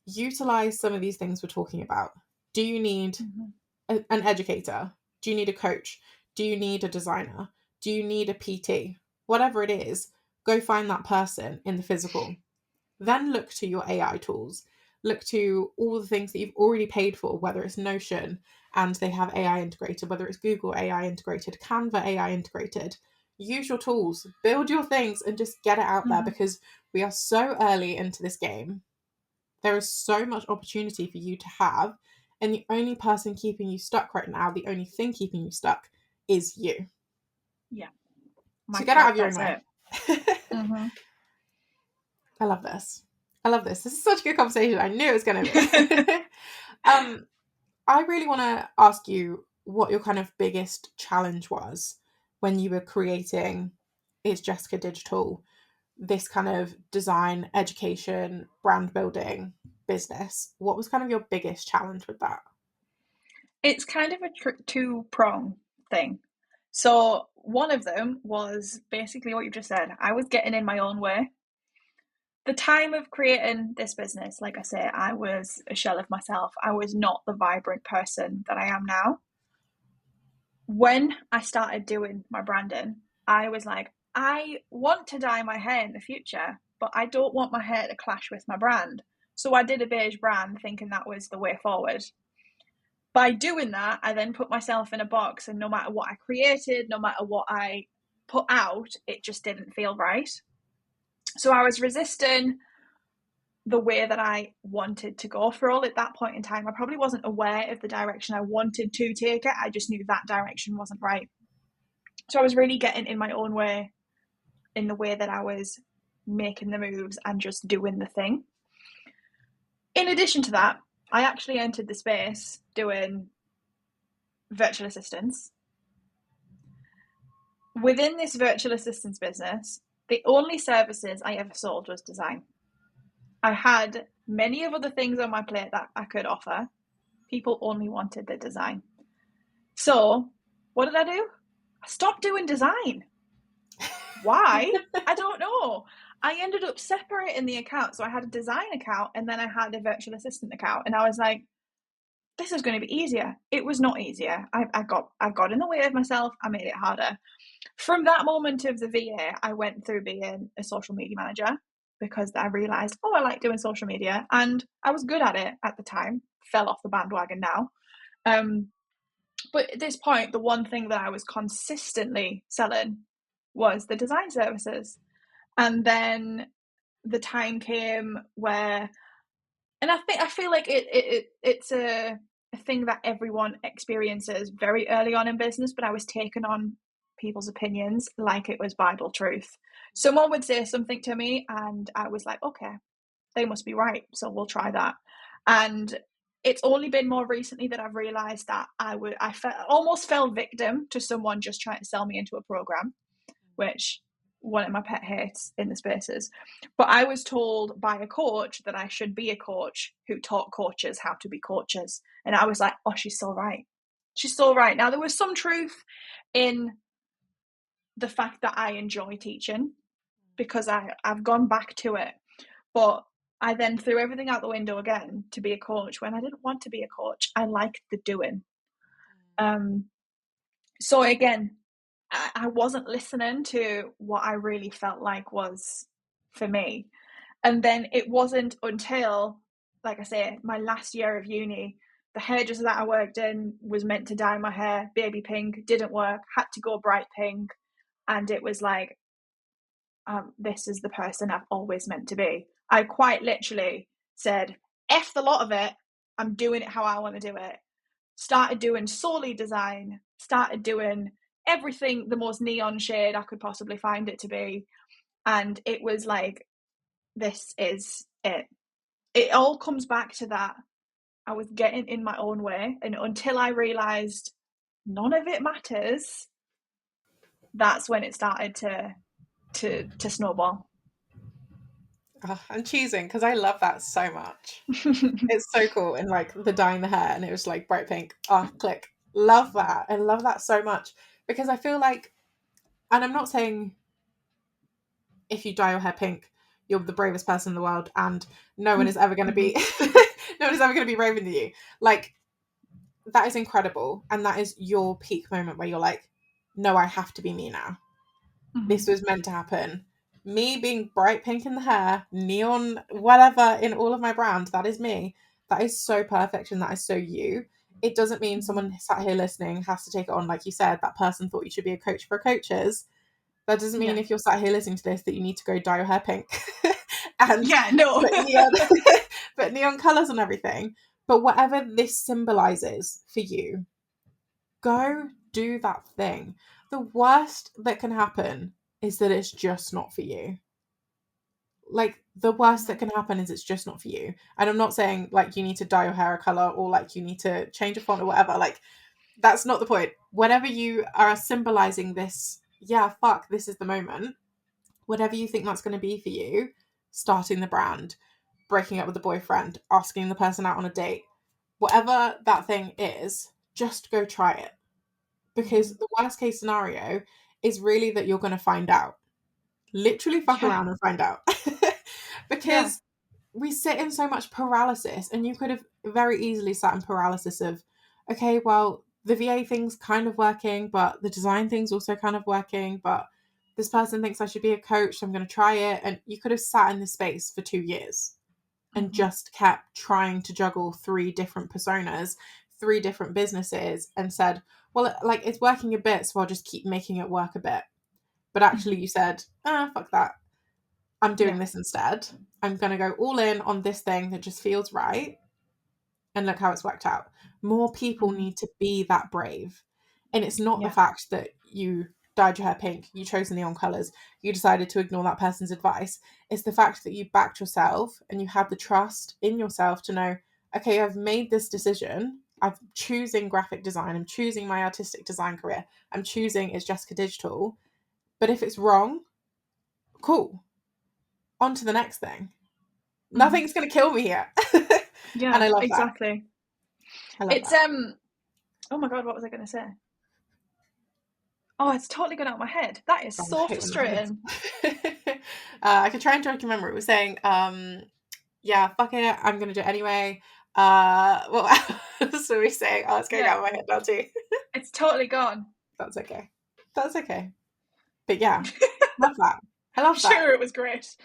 utilize some of these things we're talking about. Do you need an educator? Do you need a coach? Do you need a designer? Do you need a PT? Whatever it is, Go find that person in the physical. Then look to your AI tools. Look to all the things that you've already paid for, whether it's Notion and they have AI integrated, whether it's Google AI integrated, Canva AI integrated. Use your tools, build your things, and just get it out there, because we are so early into this game. There is so much opportunity for you to have, and the only person keeping you stuck right now, the only thing keeping you stuck, is you. Yeah. So get out of your That's own way. it. I love this. I love this. This is such a good conversation. I knew it was going to be. I really want to ask you what your kind of biggest challenge was when you were creating Itsjessicadigital, this kind of design, education, brand building business. What was kind of your biggest challenge with that? It's kind of a two-prong thing. So one of them was basically what you just said. I was getting in my own way. The time of creating this business, like I say, I was a shell of myself. I was not the vibrant person that I am now. When I started doing my branding, I was like, I want to dye my hair in the future, but I don't want my hair to clash with my brand. So I did a beige brand thinking that was the way forward. By doing that, I then put myself in a box, and no matter what I created, no matter what I put out, it just didn't feel right. So I was resisting the way that I wanted to go for all at that point in time. I probably wasn't aware of the direction I wanted to take it. I just knew that direction wasn't right. So I was really getting in my own way, in the way that I was making the moves and just doing the thing. In addition to that, I actually entered the space doing virtual assistants. Within this virtual assistants business, the only services I ever sold was design. I had many of other things on my plate that I could offer. People only wanted the design. So what did I do? I stopped doing design. Why? I don't know. I ended up separating the account. So I had a design account and then I had a virtual assistant account. And I was like, this is going to be easier. It was not easier. I got in the way of myself. I made it harder. From that moment of the VA, I went through being a social media manager because I realized, I like doing social media, and I was good at it at the time. Fell off the bandwagon now. But at this point, the one thing that I was consistently selling was the design services. And then the time came where, and I feel like it's a thing that everyone experiences very early on in business, but I was taking on people's opinions like it was Bible truth. Someone would say something to me and I was like, okay, they must be right, so we'll try that. And it's only been more recently that I've realized that I almost fell victim to someone just trying to sell me into a program, which one of my pet hates in the spaces. But I was told by a coach that I should be a coach who taught coaches how to be coaches. And I was like, oh, she's so right. She's so right. Now, there was some truth in the fact that I enjoy teaching because I've gone back to it. But I then threw everything out the window again to be a coach when I didn't want to be a coach. I liked the doing. So again, I wasn't listening to what I really felt like was for me. And then it wasn't until, like I say, my last year of uni, the hairdresser that I worked in was meant to dye my hair baby pink, didn't work, had to go bright pink. And it was like, this is the person I've always meant to be. I quite literally said, F the lot of it, I'm doing it how I want to do it. Started doing solely design, started doing everything the most neon shade I could possibly find it to be. And it was like, this is it. It all comes back to that. I was getting in my own way. And until I realized none of it matters, that's when it started to snowball. Oh, I'm cheesing because I love that so much. It's so cool. And like the dyeing the hair and it was like bright pink. Oh, click. Love that. I love that so much because I feel like, and I'm not saying if you dye your hair pink, you're the bravest person in the world and no one is ever going to be, no one is ever going to be braver than you. Like, that is incredible. And that is your peak moment where you're like, no, I have to be me now. This was meant to happen. Me being bright pink in the hair, neon, whatever in all of my brand, that is me. That is so perfect and that is so you. It doesn't mean someone sat here listening has to take it on, like you said, that person thought you should be a coach for coaches. That doesn't mean if you're sat here listening to this that you need to go dye your hair pink and no. put neon colours on everything. But whatever this symbolises for you, go do that thing. The worst that can happen is that it's just not for you. Like, the worst that can happen is it's just not for you. And I'm not saying, like, you need to dye your hair a colour or, like, you need to change a font or whatever. Like, that's not the point. Whenever you are symbolising this, this is the moment, whatever you think that's going to be for you, starting the brand, breaking up with the boyfriend, asking the person out on a date, whatever that thing is, just go try it. Because the worst case scenario is really that you're going to find out. Literally fuck around and find out. Because we sit in so much paralysis, and you could have very easily sat in paralysis of, okay, well, the VA thing's kind of working, but the design thing's also kind of working, but this person thinks I should be a coach, so I'm going to try it. And you could have sat in this space for 2 years and just kept trying to juggle 3 different personas, 3 different businesses, and said, well, like, it's working a bit, so I'll just keep making it work a bit. But actually you said, fuck that. I'm doing this instead. I'm going to go all in on this thing that just feels right. And look how it's worked out. More people need to be that brave. And it's not the fact that you dyed your hair pink, you chose the neon colours, you decided to ignore that person's advice. It's the fact that you backed yourself and you had the trust in yourself to know, okay, I've made this decision. I'm choosing graphic design. I'm choosing my artistic design career. I'm choosing Itsjessicadigital. But if it's wrong, cool. On to the next thing. Nothing's going to kill me here. Yeah, and I love exactly. That. I love it's that. Oh my god, what was I going to say? Oh, it's totally gone out of my head. That is so frustrating. I could try and try to remember. It was saying, fuck it, I'm going to do it anyway. What else were we saying? Oh, it's going out of my head now too. It's totally gone. That's okay. But yeah, love that. I love that. Sure, it was great.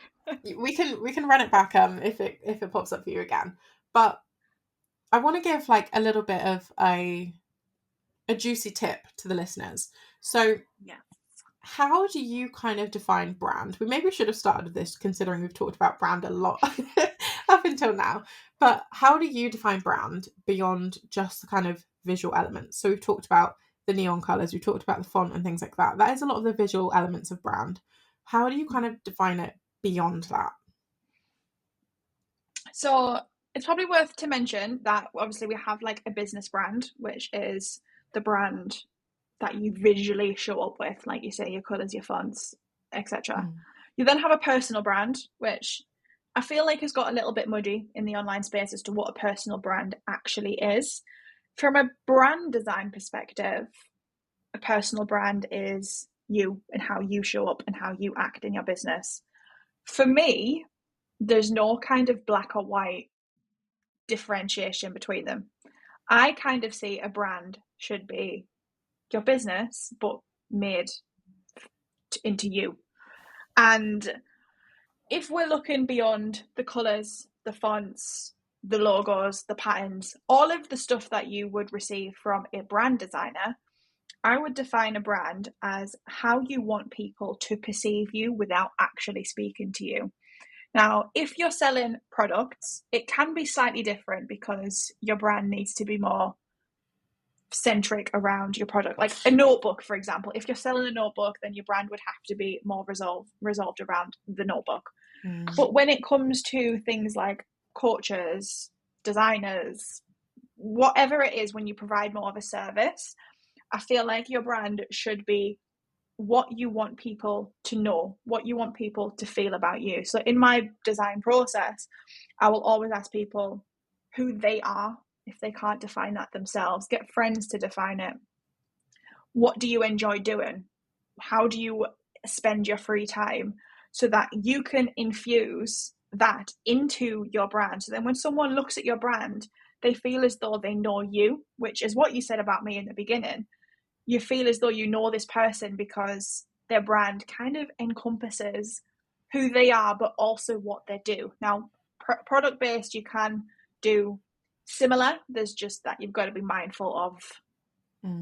we can run it back if it pops up for you again. But I want to give like a little bit of a juicy tip to the listeners. So how do you kind of define brand? We maybe should have started with this, considering we've talked about brand a lot up until now. But how do you define brand beyond just the kind of visual elements? So we've talked about the neon colours, we've talked about the font and things like that. That is a lot of the visual elements of brand. How do you kind of define it beyond that? So it's probably worth to mention that obviously we have like a business brand, which is the brand that you visually show up with, like you say, your colours, your fonts, etc. You then have a personal brand, which I feel like has got a little bit muddy in the online space as to what a personal brand actually is. From a brand design perspective, a personal brand is you and how you show up and how you act in your business. For me, there's no kind of black or white differentiation between them. I kind of see a brand should be your business, but made into you. And if we're looking beyond the colours, the fonts, the logos, the patterns, all of the stuff that you would receive from a brand designer, I would define a brand as how you want people to perceive you without actually speaking to you. Now, if you're selling products, it can be slightly different because your brand needs to be more centric around your product. Like a notebook, for example. If you're selling a notebook, then your brand would have to be more resolved around the notebook. But when it comes to things like coaches, designers, whatever it is, when you provide more of a service, I feel like your brand should be what you want people to know, what you want people to feel about you. So in my design process, I will always ask people who they are if they can't define that themselves. Get friends to define it. What do you enjoy doing? How do you spend your free time? So that you can infuse that into your brand. So then when someone looks at your brand, they feel as though they know you, which is what you said about me in the beginning. You feel as though you know this person because their brand kind of encompasses who they are, but also what they do. Now, product based, you can do similar. There's just that you've got to be mindful of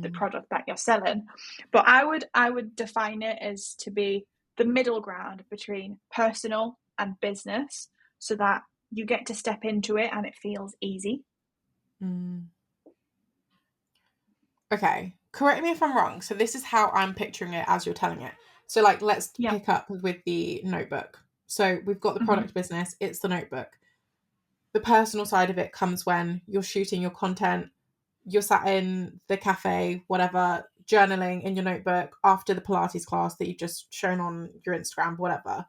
the product that you're selling. But I would define it as to be the middle ground between personal and business, so that you get to step into it and it feels easy. Okay, correct me if I'm wrong. So this is how I'm picturing it as you're telling it. So like, let's pick up with the notebook. So we've got the product business, it's the notebook. The personal side of it comes when you're shooting your content, you're sat in the cafe, whatever, journaling in your notebook after the Pilates class that you've just shown on your Instagram, whatever.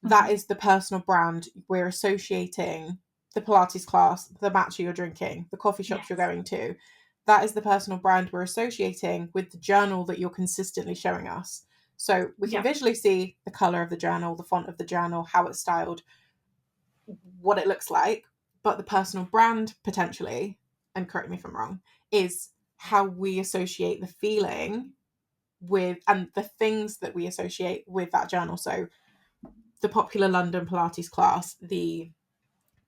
That is the personal brand. We're associating the Pilates class, the matcha you're drinking, the coffee shops you're going to. That is the personal brand we're associating with the journal that you're consistently showing us. So we can visually see the color of the journal, the font of the journal, how it's styled, what it looks like. But the personal brand, potentially, and correct me if I'm wrong, is how we associate the feeling with, and the things that we associate with that journal. So the popular London Pilates class, the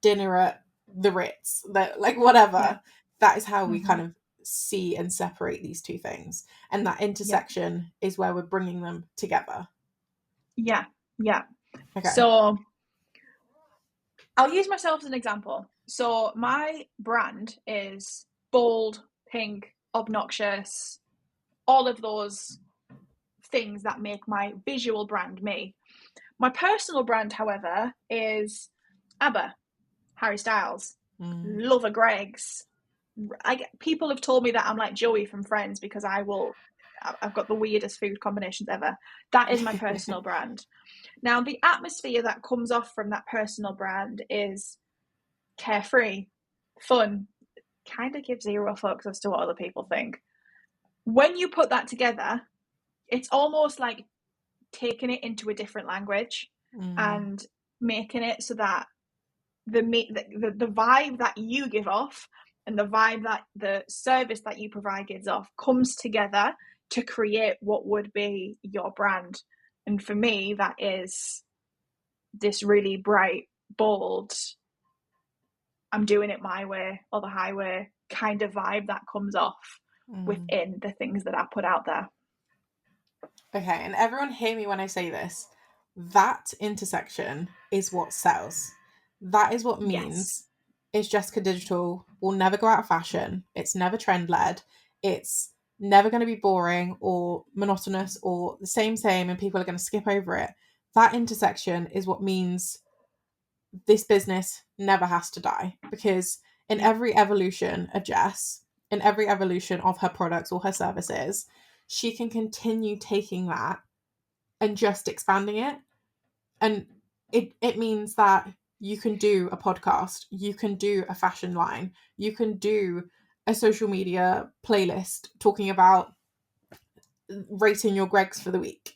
dinner at the Ritz, that, like, whatever, that is how we kind of see and separate these two things. And that intersection is where we're bringing them together. Yeah. Okay. So I'll use myself as an example. So my brand is bold, pink, obnoxious, all of those things that make my visual brand me. My personal brand, however, is ABBA, Harry Styles, Lover Greggs. People have told me that I'm like Joey from Friends because I've got the weirdest food combinations ever. That is my personal brand. Now, the atmosphere that comes off from that personal brand is carefree, fun, kind of gives zero fucks as to what other people think. When you put that together, it's almost like taking it into a different language and making it so that the vibe that you give off and the vibe that the service that you provide gives off comes together to create what would be your brand. And for me, that is this really bright, bold, I'm doing it my way or the highway kind of vibe that comes off within the things that I put out there. Okay, and everyone hear me when I say this. That intersection is what sells. That is what means Itsjessicadigital will never go out of fashion. It's never trend-led. It's never going to be boring or monotonous or the same, and people are going to skip over it. That intersection is what means this business never has to die, because in every evolution of Jess, in every evolution of her products or her services, she can continue taking that and just expanding it. And it means that you can do a podcast, you can do a fashion line, you can do a social media playlist talking about rating your Greggs for the week.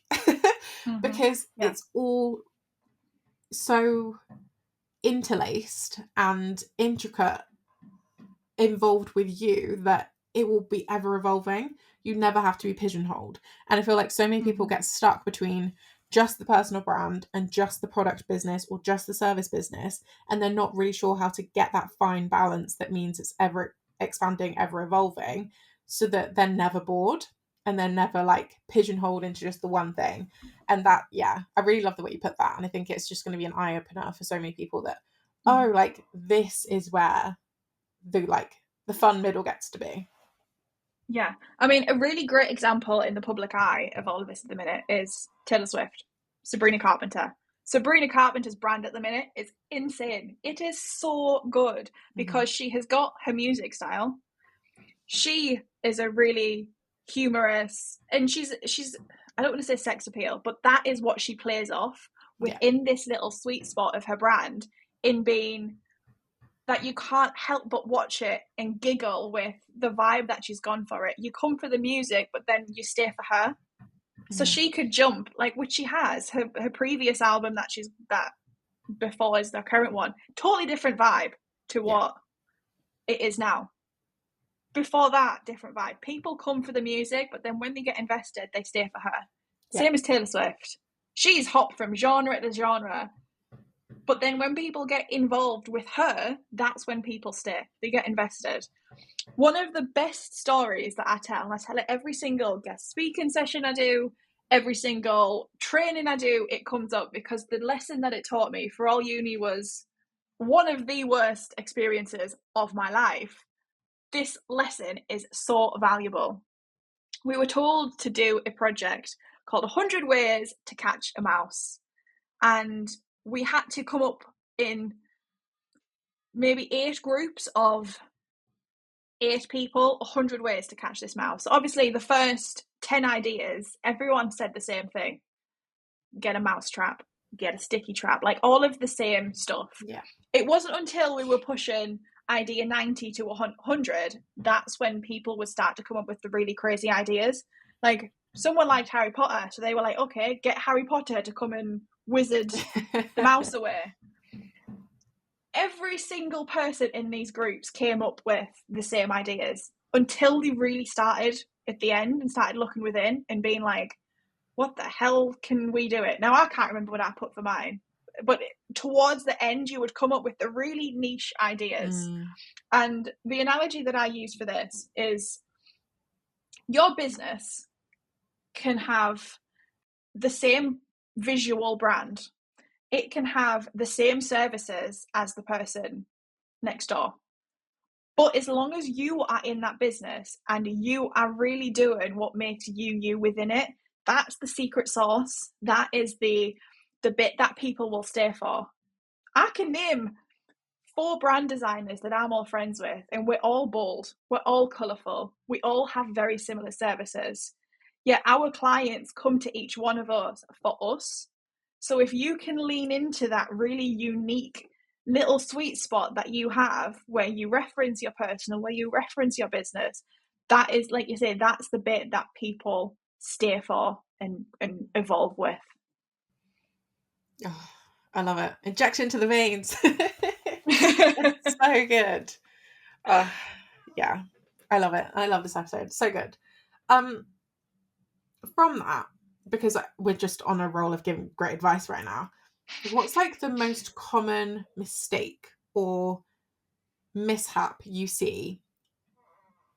Because it's all so interlaced and intricate, involved with you, that it will be ever evolving. You never have to be pigeonholed. And I feel like so many people get stuck between just the personal brand and just the product business or just the service business, and they're not really sure how to get that fine balance that means it's ever expanding, ever evolving, so that they're never bored and they're never like pigeonholed into just the one thing. And that, I really love the way you put that. And I think it's just going to be an eye-opener for so many people that, oh, like, this is where the fun middle gets to be. Yeah. I mean, a really great example in the public eye of all of this at the minute is Taylor Swift, Sabrina Carpenter. Sabrina Carpenter's brand at the minute is insane. It is so good because she has got her music style. She is a really humorous, and she's I don't want to say sex appeal, but that is what she plays off within this little sweet spot of her brand, in being that you can't help but watch it and giggle with the vibe that she's gone for it. You come for the music, but then you stay for her. So she could jump, like, which she has. Her previous album that before is the current one, totally different vibe to what it is now. Before that, different vibe. People come for the music, but then when they get invested, they stay for her. Same as Taylor Swift. she's hopped from genre to genre. But then when people get involved with her, that's when people stay. They get invested. One of the best stories that I tell, and I tell it every single guest speaking session I do, every single training I do, it comes up, because the lesson that it taught me for all uni was one of the worst experiences of my life. This lesson is so valuable. We were told to do a project called 100 Ways to Catch a Mouse. And we had to come up in maybe 8 groups of 8 people, 100 ways to catch this mouse. So obviously, the first 10 ideas, everyone said the same thing. Get a mouse trap, get a sticky trap, like all of the same stuff. Yeah. It wasn't until we were pushing idea 90 to 100, that's when people would start to come up with the really crazy ideas. Like, someone liked Harry Potter, so they were like, okay, get Harry Potter to come and wizard the mouse away. Every single person in these groups came up with the same ideas until they really started at the end and started looking within and being like, what the hell can we do it? Now, I can't remember what I put for mine, but towards the end, you would come up with the really niche ideas. And the analogy that I use for this is your business can have the same visual brand. It can have the same services as the person next door. But as long as you are in that business and you are really doing what makes you within it, that's the secret sauce. That is the bit that people will stay for. I can name 4 brand designers that I'm all friends with, and we're all bold, we're all colourful, we all have very similar services. Yet our clients come to each one of us for us. So if you can lean into that really unique little sweet spot that you have, where you reference your personal, where you reference your business, that is, like you say, that's the bit that people stay for and evolve with. Oh, I love it. Injection to the veins. It's so good. Yeah, I love it. I love this episode. So good. From that, because we're just on a roll of giving great advice right now, what's like the most common mistake or mishap you see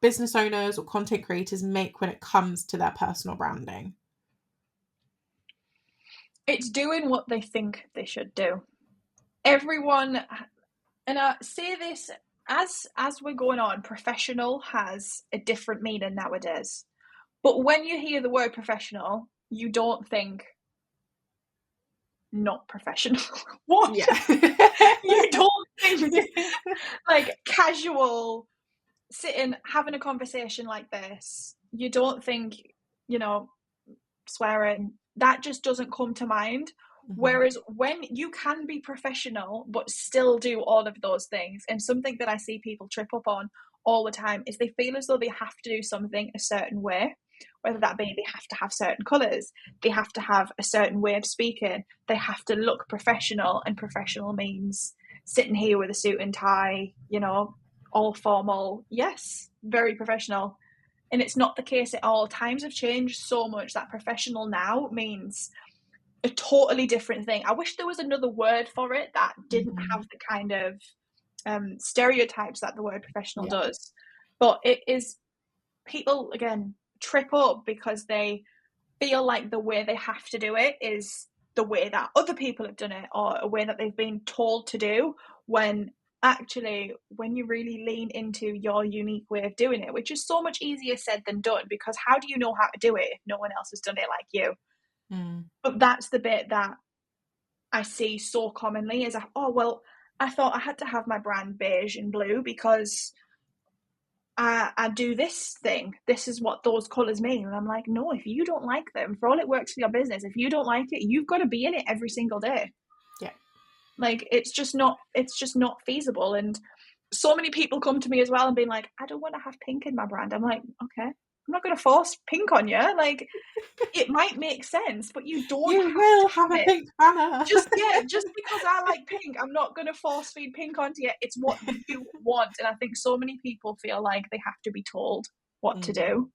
business owners or content creators make when it comes to their personal branding? It's doing what they think they should do. Everyone, and I say this as we're going on, professional has a different meaning nowadays. But when you hear the word professional, you don't think not professional. What? Yeah. You don't think like casual, sitting, having a conversation like this. You don't think, swearing. That just doesn't come to mind. Mm-hmm. Whereas when you can be professional but still do all of those things, and something that I see people trip up on all the time is they feel as though they have to do something a certain way, whether that be they have to have certain colours, they have to have a certain way of speaking, they have to look professional, and professional means sitting here with a suit and tie, all formal. Yes, very professional. And it's not the case at all. Times have changed so much that professional now means a totally different thing. I wish there was another word for it that didn't have the kind of stereotypes that the word professional does. But it is, people, again, trip up because they feel like the way they have to do it is the way that other people have done it, or a way that they've been told to do, when actually, when you really lean into your unique way of doing it, which is so much easier said than done, because how do you know how to do it if no one else has done it like you? But that's the bit that I see so commonly is, I thought I had to have my brand beige and blue because I do this thing. This is what those colours mean. And I'm like, no, if you don't like them, for all it works for your business, if you don't like it, you've got to be in it every single day. Yeah. Like, it's just not feasible. And so many people come to me as well and being like, I don't want to have pink in my brand. I'm like, okay, I'm not going to force pink on you. Like, it might make sense, but you don't have a pink banner. Just because I like pink, I'm not going to force feed pink onto you. It's what you want. And I think so many people feel like they have to be told what to do.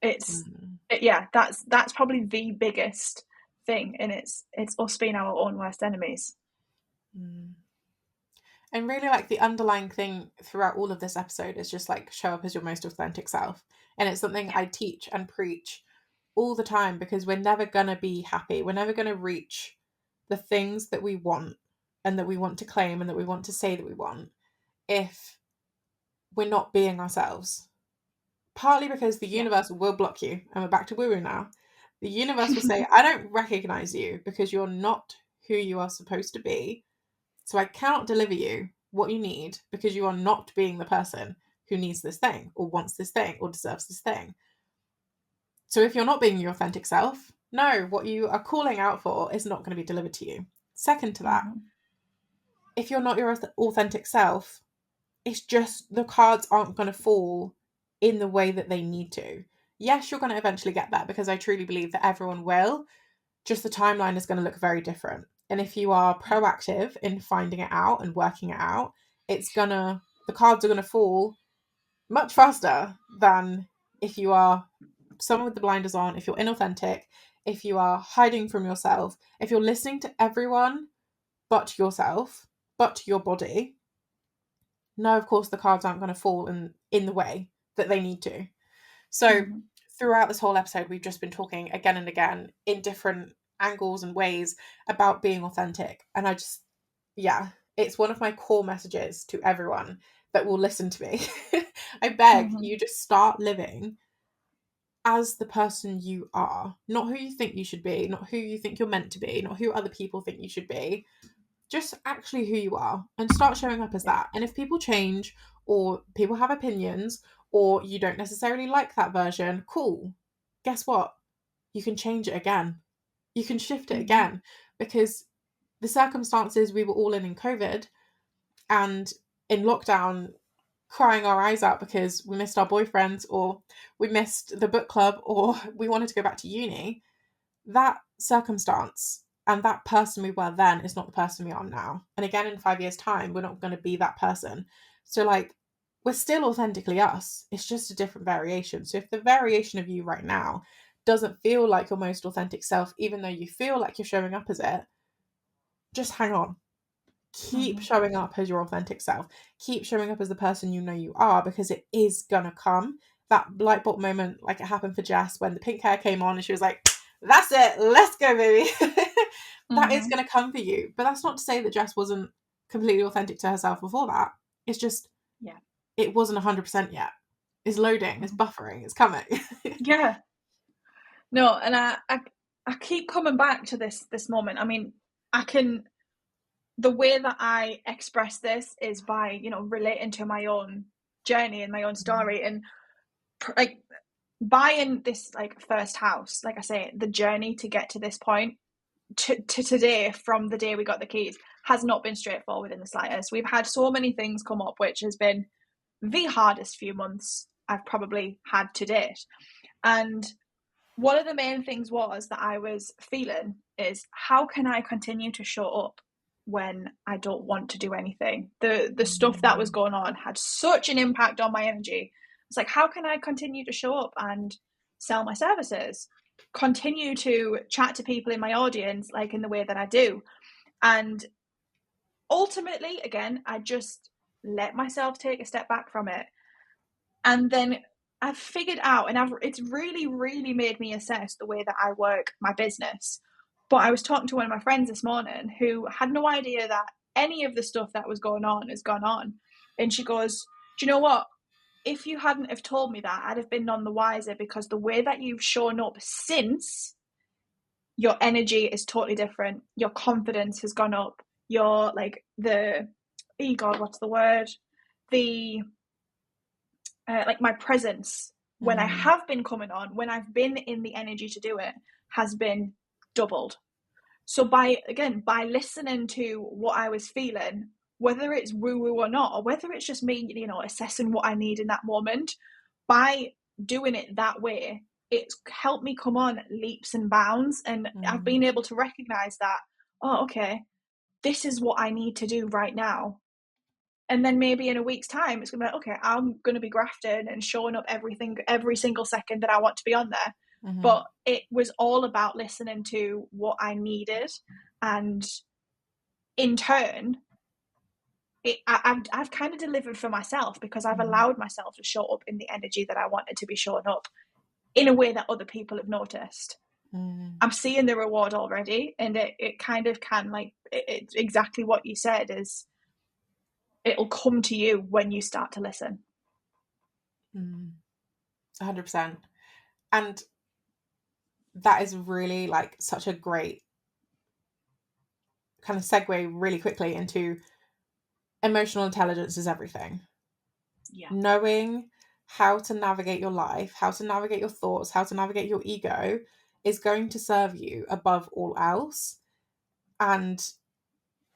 That's probably the biggest thing, and it's us being our own worst enemies. And really, like, the underlying thing throughout all of this episode is just like, show up as your most authentic self. And it's something I teach and preach all the time, because we're never gonna be happy, we're never gonna reach the things that we want and that we want to claim and that we want to say that we want if we're not being ourselves. Partly because the universe will block you, and we're back to woo-woo now. The universe will say, I don't recognize you because you're not who you are supposed to be, so I cannot deliver you what you need because you are not being the person who needs this thing or wants this thing or deserves this thing. So if you're not being your authentic self, no, what you are calling out for is not going to be delivered to you. Second to that, if you're not your authentic self, it's just the cards aren't going to fall in the way that they need to. Yes, you're going to eventually get there, because I truly believe that everyone will. Just the timeline is going to look very different. And if you are proactive in finding it out and working it out, the cards are going to fall much faster than if you are someone with the blinders on, if you're inauthentic, if you are hiding from yourself, if you're listening to everyone but yourself, but your body. No, of course, the cards aren't going to fall in the way that they need to. So throughout this whole episode, we've just been talking again and again in different angles and ways about being authentic. And it's one of my core messages to everyone that will listen to me. I beg you, just start living as the person you are, not who you think you should be, not who you think you're meant to be, not who other people think you should be. Just actually who you are, and start showing up as that. And if people change, or people have opinions, or you don't necessarily like that version, cool. Guess what? You can change it again. You can shift it again, because the circumstances we were all in COVID and in lockdown, crying our eyes out because we missed our boyfriends, or we missed the book club, or we wanted to go back to uni, that circumstance and that person we were then is not the person we are now. And again, in 5 years' time, we're not going to be that person. So, like, we're still authentically us. It's just a different variation. So if the variation of you right now doesn't feel like your most authentic self, even though you feel like you're showing up as it, just hang on. Keep showing up as your authentic self. Keep showing up as the person you know you are, because it is gonna come. That light bulb moment, like it happened for Jess when the pink hair came on and she was like, that's it, let's go, baby. That is going to come for you. But that's not to say that Jess wasn't completely authentic to herself before that. It's just, it wasn't 100% yet. It's loading, it's buffering, it's coming. No, and I keep coming back to this moment. I mean, the way that I express this is by, relating to my own journey and my own story, and like buying this like first house, like I say, the journey to get to this point to today, from the day we got the keys, has not been straightforward in the slightest. We've had so many things come up, which has been the hardest few months I've probably had to date. And one of the main things was that I was feeling is, how can I continue to show up when I don't want to do anything? The stuff that was going on had such an impact on my energy. It's like, how can I continue to show up and sell my services, continue to chat to people in my audience like in the way that I do? And ultimately, again, I just let myself take a step back from it. And then I've figured out, and it's really, really made me assess the way that I work my business. But I was talking to one of my friends this morning who had no idea that any of the stuff that was going on has gone on. And she goes, do you know what? If you hadn't have told me that, I'd have been none the wiser, because the way that you've shown up since, your energy is totally different. Your confidence has gone up. Your, like, what's the word? Like my presence when I have been coming on, when I've been in the energy to do it, has been doubled. So by listening to what I was feeling, whether it's woo-woo or not, or whether it's just me, assessing what I need in that moment, by doing it that way, it's helped me come on leaps and bounds. And I've been able to recognize that, oh, okay, this is what I need to do right now. And then maybe in a week's time, it's going to be like, okay, I'm going to be grafting and showing up every single second that I want to be on there. but it was all about listening to what I needed, and in turn I've kind of delivered for myself, because I've allowed myself to show up in the energy that I wanted to be showing up in a way that other people have noticed. I'm seeing the reward already, and it kind of can, like, it's exactly what you said, is it'll come to you when you start to listen. 100%. And that is really like such a great kind of segue really quickly into emotional intelligence is everything. Yeah. Knowing how to navigate your life, how to navigate your thoughts, how to navigate your ego is going to serve you above all else. And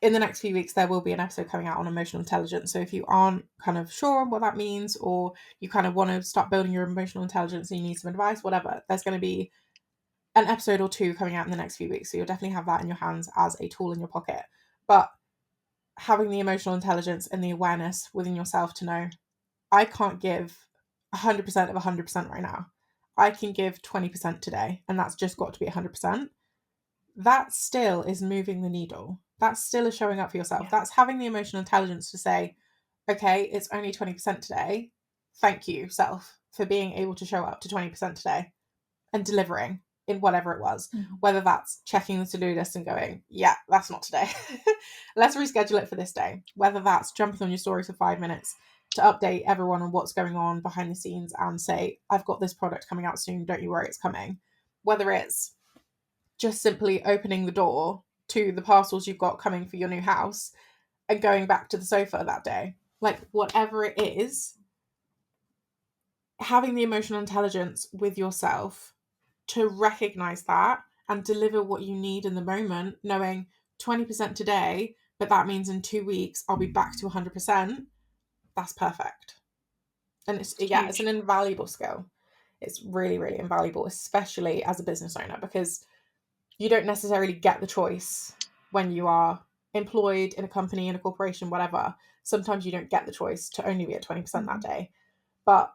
in the next few weeks, there will be an episode coming out on emotional intelligence. So if you aren't kind of sure on what that means, or you kind of want to start building your emotional intelligence and you need some advice, whatever, there's going to be an episode or two coming out in the next few weeks. So you'll definitely have that in your hands as a tool in your pocket. But having the emotional intelligence and the awareness within yourself to know, I can't give 100% of 100% right now. I can give 20% today, and that's just got to be 100%. That still is moving the needle. That still is showing up for yourself. Yeah. That's having the emotional intelligence to say, okay, it's only 20% today. Thank you, self, for being able to show up to 20% today and delivering in whatever it was. Whether that's checking the to-do list and going, yeah, that's not today. Let's reschedule it for this day. Whether that's jumping on your story for 5 minutes to update everyone on what's going on behind the scenes and say, I've got this product coming out soon, don't you worry, it's coming. Whether it's just simply opening the door to the parcels you've got coming for your new house and going back to the sofa that day. Like, whatever it is, having the emotional intelligence with yourself to recognize that and deliver what you need in the moment, knowing 20% today, but that means in 2 weeks I'll be back to 100%. That's perfect. And it's an invaluable skill. It's really, really invaluable, especially as a business owner, because you don't necessarily get the choice when you are employed in a company, in a corporation, whatever. Sometimes you don't get the choice to only be at 20% that day. But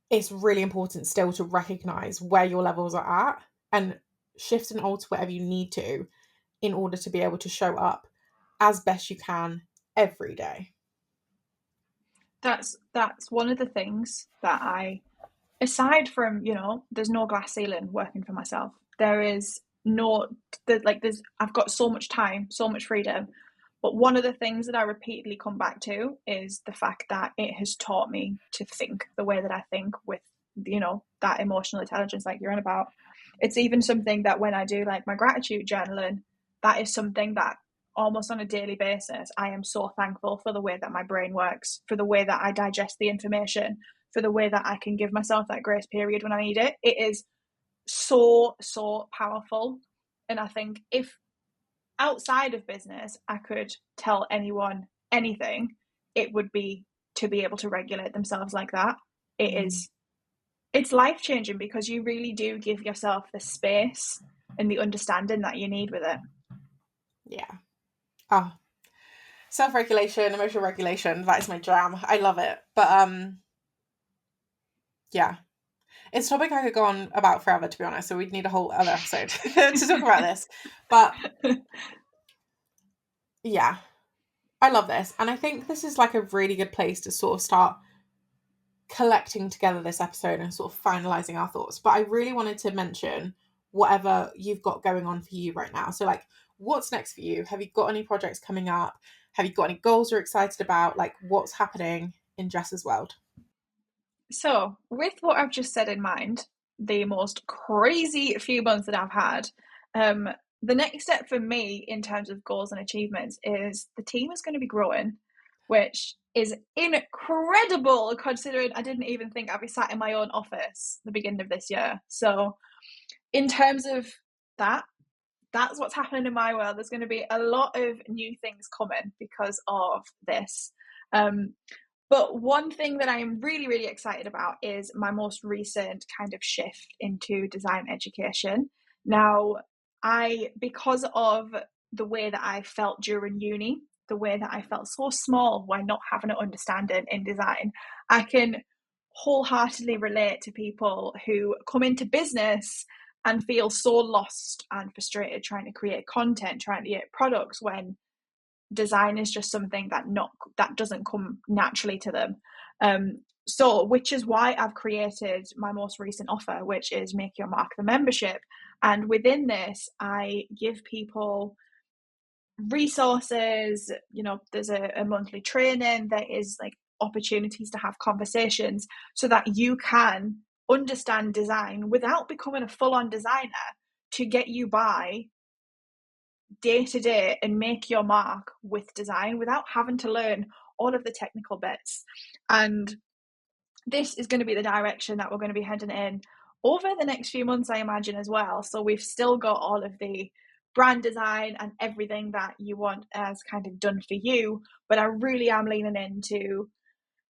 it's really important still to recognize where your levels are at and shift and alter whatever you need to in order to be able to show up as best you can every day. That's one of the things that aside from, there's no glass ceiling working for myself. There is I've got so much time, so much freedom. But one of the things that I repeatedly come back to is the fact that it has taught me to think the way that I think with, that emotional intelligence like you're on about. It's even something that when I do like my gratitude journaling, that is something that almost on a daily basis, I am so thankful for the way that my brain works, for the way that I digest the information, for the way that I can give myself that grace period when I need it. It is so, so powerful. And I think if outside of business, I could tell anyone anything, it would be to be able to regulate themselves like that. It's life-changing, because you really do give yourself the space and the understanding that you need with it. Yeah. Oh, self-regulation, emotional regulation, that is my jam. I love it. But yeah, it's a topic I could go on about forever, to be honest, so we'd need a whole other episode to talk about this. But yeah, I love this, and I think this is like a really good place to sort of start collecting together this episode and sort of finalizing our thoughts. But I really wanted to mention whatever you've got going on for you right now. So like, what's next for you? Have you got any projects coming up? Have you got any goals you're excited about? Like, what's happening in Jess's world? So with what I've just said in mind, the most crazy few months that I've had, the next step for me in terms of goals and achievements is the team is going to be growing, which is incredible considering I didn't even think I'd be sat in my own office the beginning of this year. So in terms of that's what's happening in my world. There's going to be a lot of new things coming because of this. But one thing that I'm really, really excited about is my most recent kind of shift into design education. Now, because of the way that I felt during uni, the way that I felt so small while not having an understanding in design, I can wholeheartedly relate to people who come into business and feel so lost and frustrated trying to create content, trying to create products, when design is just something that doesn't come naturally to them. So which is why I've created my most recent offer, which is Make Your Mark the membership. And within this, I give people resources. There's a monthly training, there is like opportunities to have conversations so that you can understand design without becoming a full-on designer, to get you by day to day and make your mark with design without having to learn all of the technical bits. And this is going to be the direction that we're going to be heading in over the next few months, I imagine, as well. So we've still got all of the brand design and everything that you want as kind of done for you, but I really am leaning into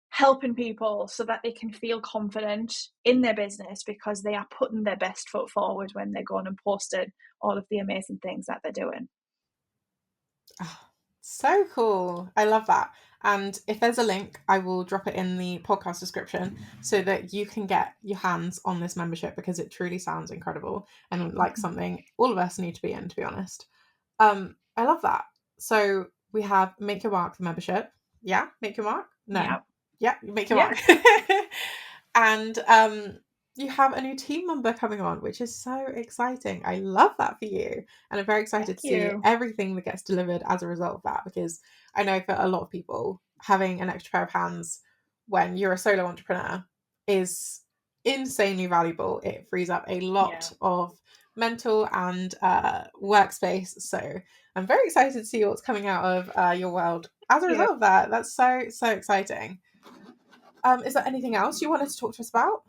helping people so that they can feel confident in their business, because they are putting their best foot forward when they're going and posting all of the amazing things that they're doing. Oh, so cool. I love that. And if there's a link, I will drop it in the podcast description so that you can get your hands on this membership, because it truly sounds incredible and like something all of us need to be in, to be honest. I love that. So we have Make Your Mark the membership. Yeah, Make Your Mark? No. Yeah, Make Your Mark. And you have a new team member coming on, which is so exciting. I love that for you. And I'm very excited to see everything that gets delivered as a result of that, because I know for a lot of people, having an extra pair of hands when you're a solo entrepreneur is insanely valuable. It frees up a lot of mental and workspace. So I'm very excited to see what's coming out of your world as a result of that. That's so exciting. Is there anything else you wanted to talk to us about?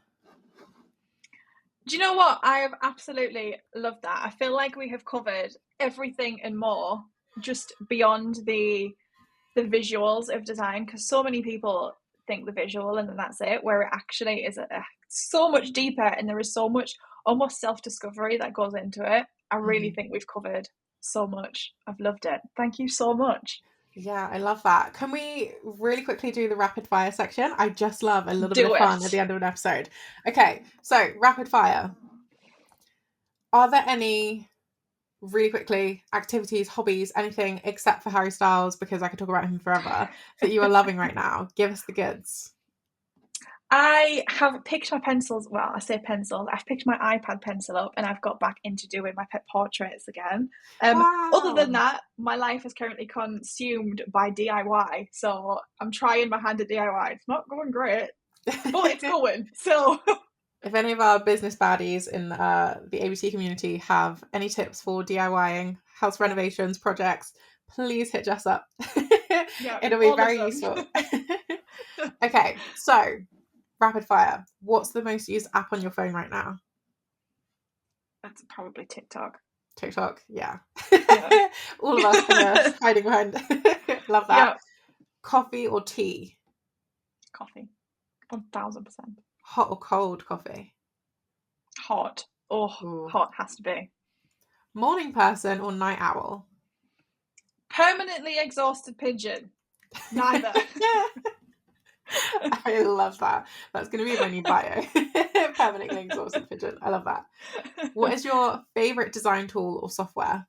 Do you know what? I have absolutely loved that. I feel like we have covered everything and more, just beyond the visuals of design, because so many people think the visual and then that's it, where it actually is so much deeper, and there is so much almost self-discovery that goes into it. I really think we've covered so much. I've loved it. Thank you so much. Yeah, I love that. Can we really quickly do the rapid fire section? I just love a little bit of fun at the end of an episode. Okay, so rapid fire. Are there any, really quickly, activities, hobbies, anything except for Harry Styles, because I could talk about him forever, that you are loving right now? Give us the goods. I have picked my pencils. Well, I say pencils. I've picked my iPad pencil up and I've got back into doing my pet portraits again. Wow. Other than that, my life is currently consumed by DIY. So I'm trying my hand at DIY. It's not going great, but it's going. So if any of our business baddies in the ABC community have any tips for DIYing, house renovations, projects, please hit Jess up. It'll be very useful. Okay, so rapid fire. What's the most used app on your phone right now? That's probably TikTok. TikTok, yeah. All of us hiding behind. Love that. Yeah. Coffee or tea? Coffee. 1000%. Hot or cold coffee? Hot. Oh, hot has to be. Morning person or night owl? Permanently exhausted pigeon. Neither. I love that. That's going to be my new bio. Permanently exhausted pigeon. I love that. What is your favourite design tool or software?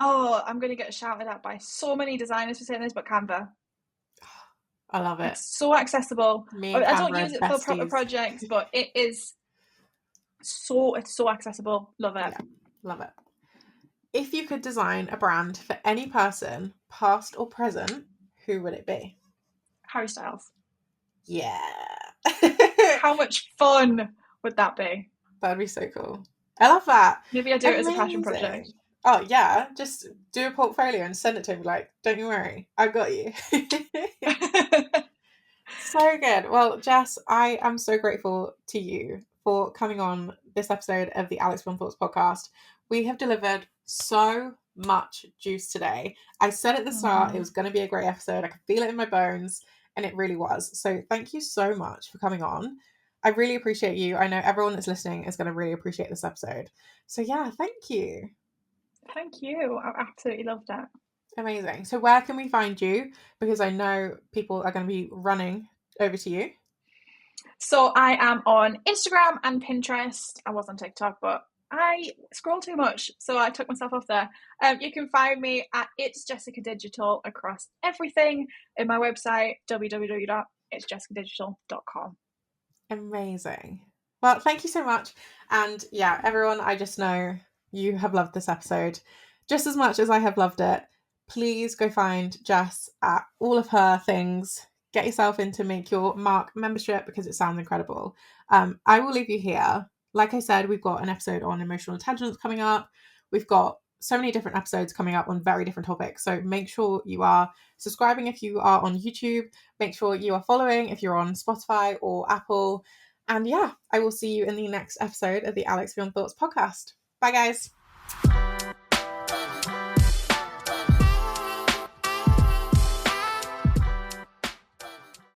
Oh, I'm going to get shouted at by so many designers for saying this, but Canva. I love it. It's so accessible. I don't use it for proper projects, but it's so accessible. Love it. Yeah, love it. If you could design a brand for any person, past or present, who would it be? Harry Styles. Yeah. How much fun would that be? That'd be so cool. I love that. Maybe I do it as a passion project. Oh yeah, just do a portfolio and send it to me. Like, don't you worry, I've got you. So good. Well, Jess, I am so grateful to you for coming on this episode of the Alex Beyond Thoughts podcast. We have delivered so much juice today. I said at the start it was going to be a great episode. I could feel it in my bones, and it really was. So thank you so much for coming on. I really appreciate you. I know everyone that's listening is going to really appreciate this episode. So yeah, thank you. Thank you. I absolutely loved that. Amazing. So where can we find you? Because I know people are going to be running over to you. So I am on Instagram and Pinterest. I was on TikTok, but I scroll too much, so I took myself off there. You can find me at Itsjessicadigital across everything in my website, www.itsjessicadigital.com. Amazing. Well, thank you so much. And yeah, everyone, I just know you have loved this episode just as much as I have loved it. Please go find Jess at all of her things. Get yourself into Make Your Mark membership because it sounds incredible. I will leave you here. Like I said, we've got an episode on emotional intelligence coming up. We've got so many different episodes coming up on very different topics. So make sure you are subscribing if you are on YouTube. Make sure you are following if you're on Spotify or Apple. And yeah, I will see you in the next episode of the Alex Beyond Thoughts podcast. Bye, guys.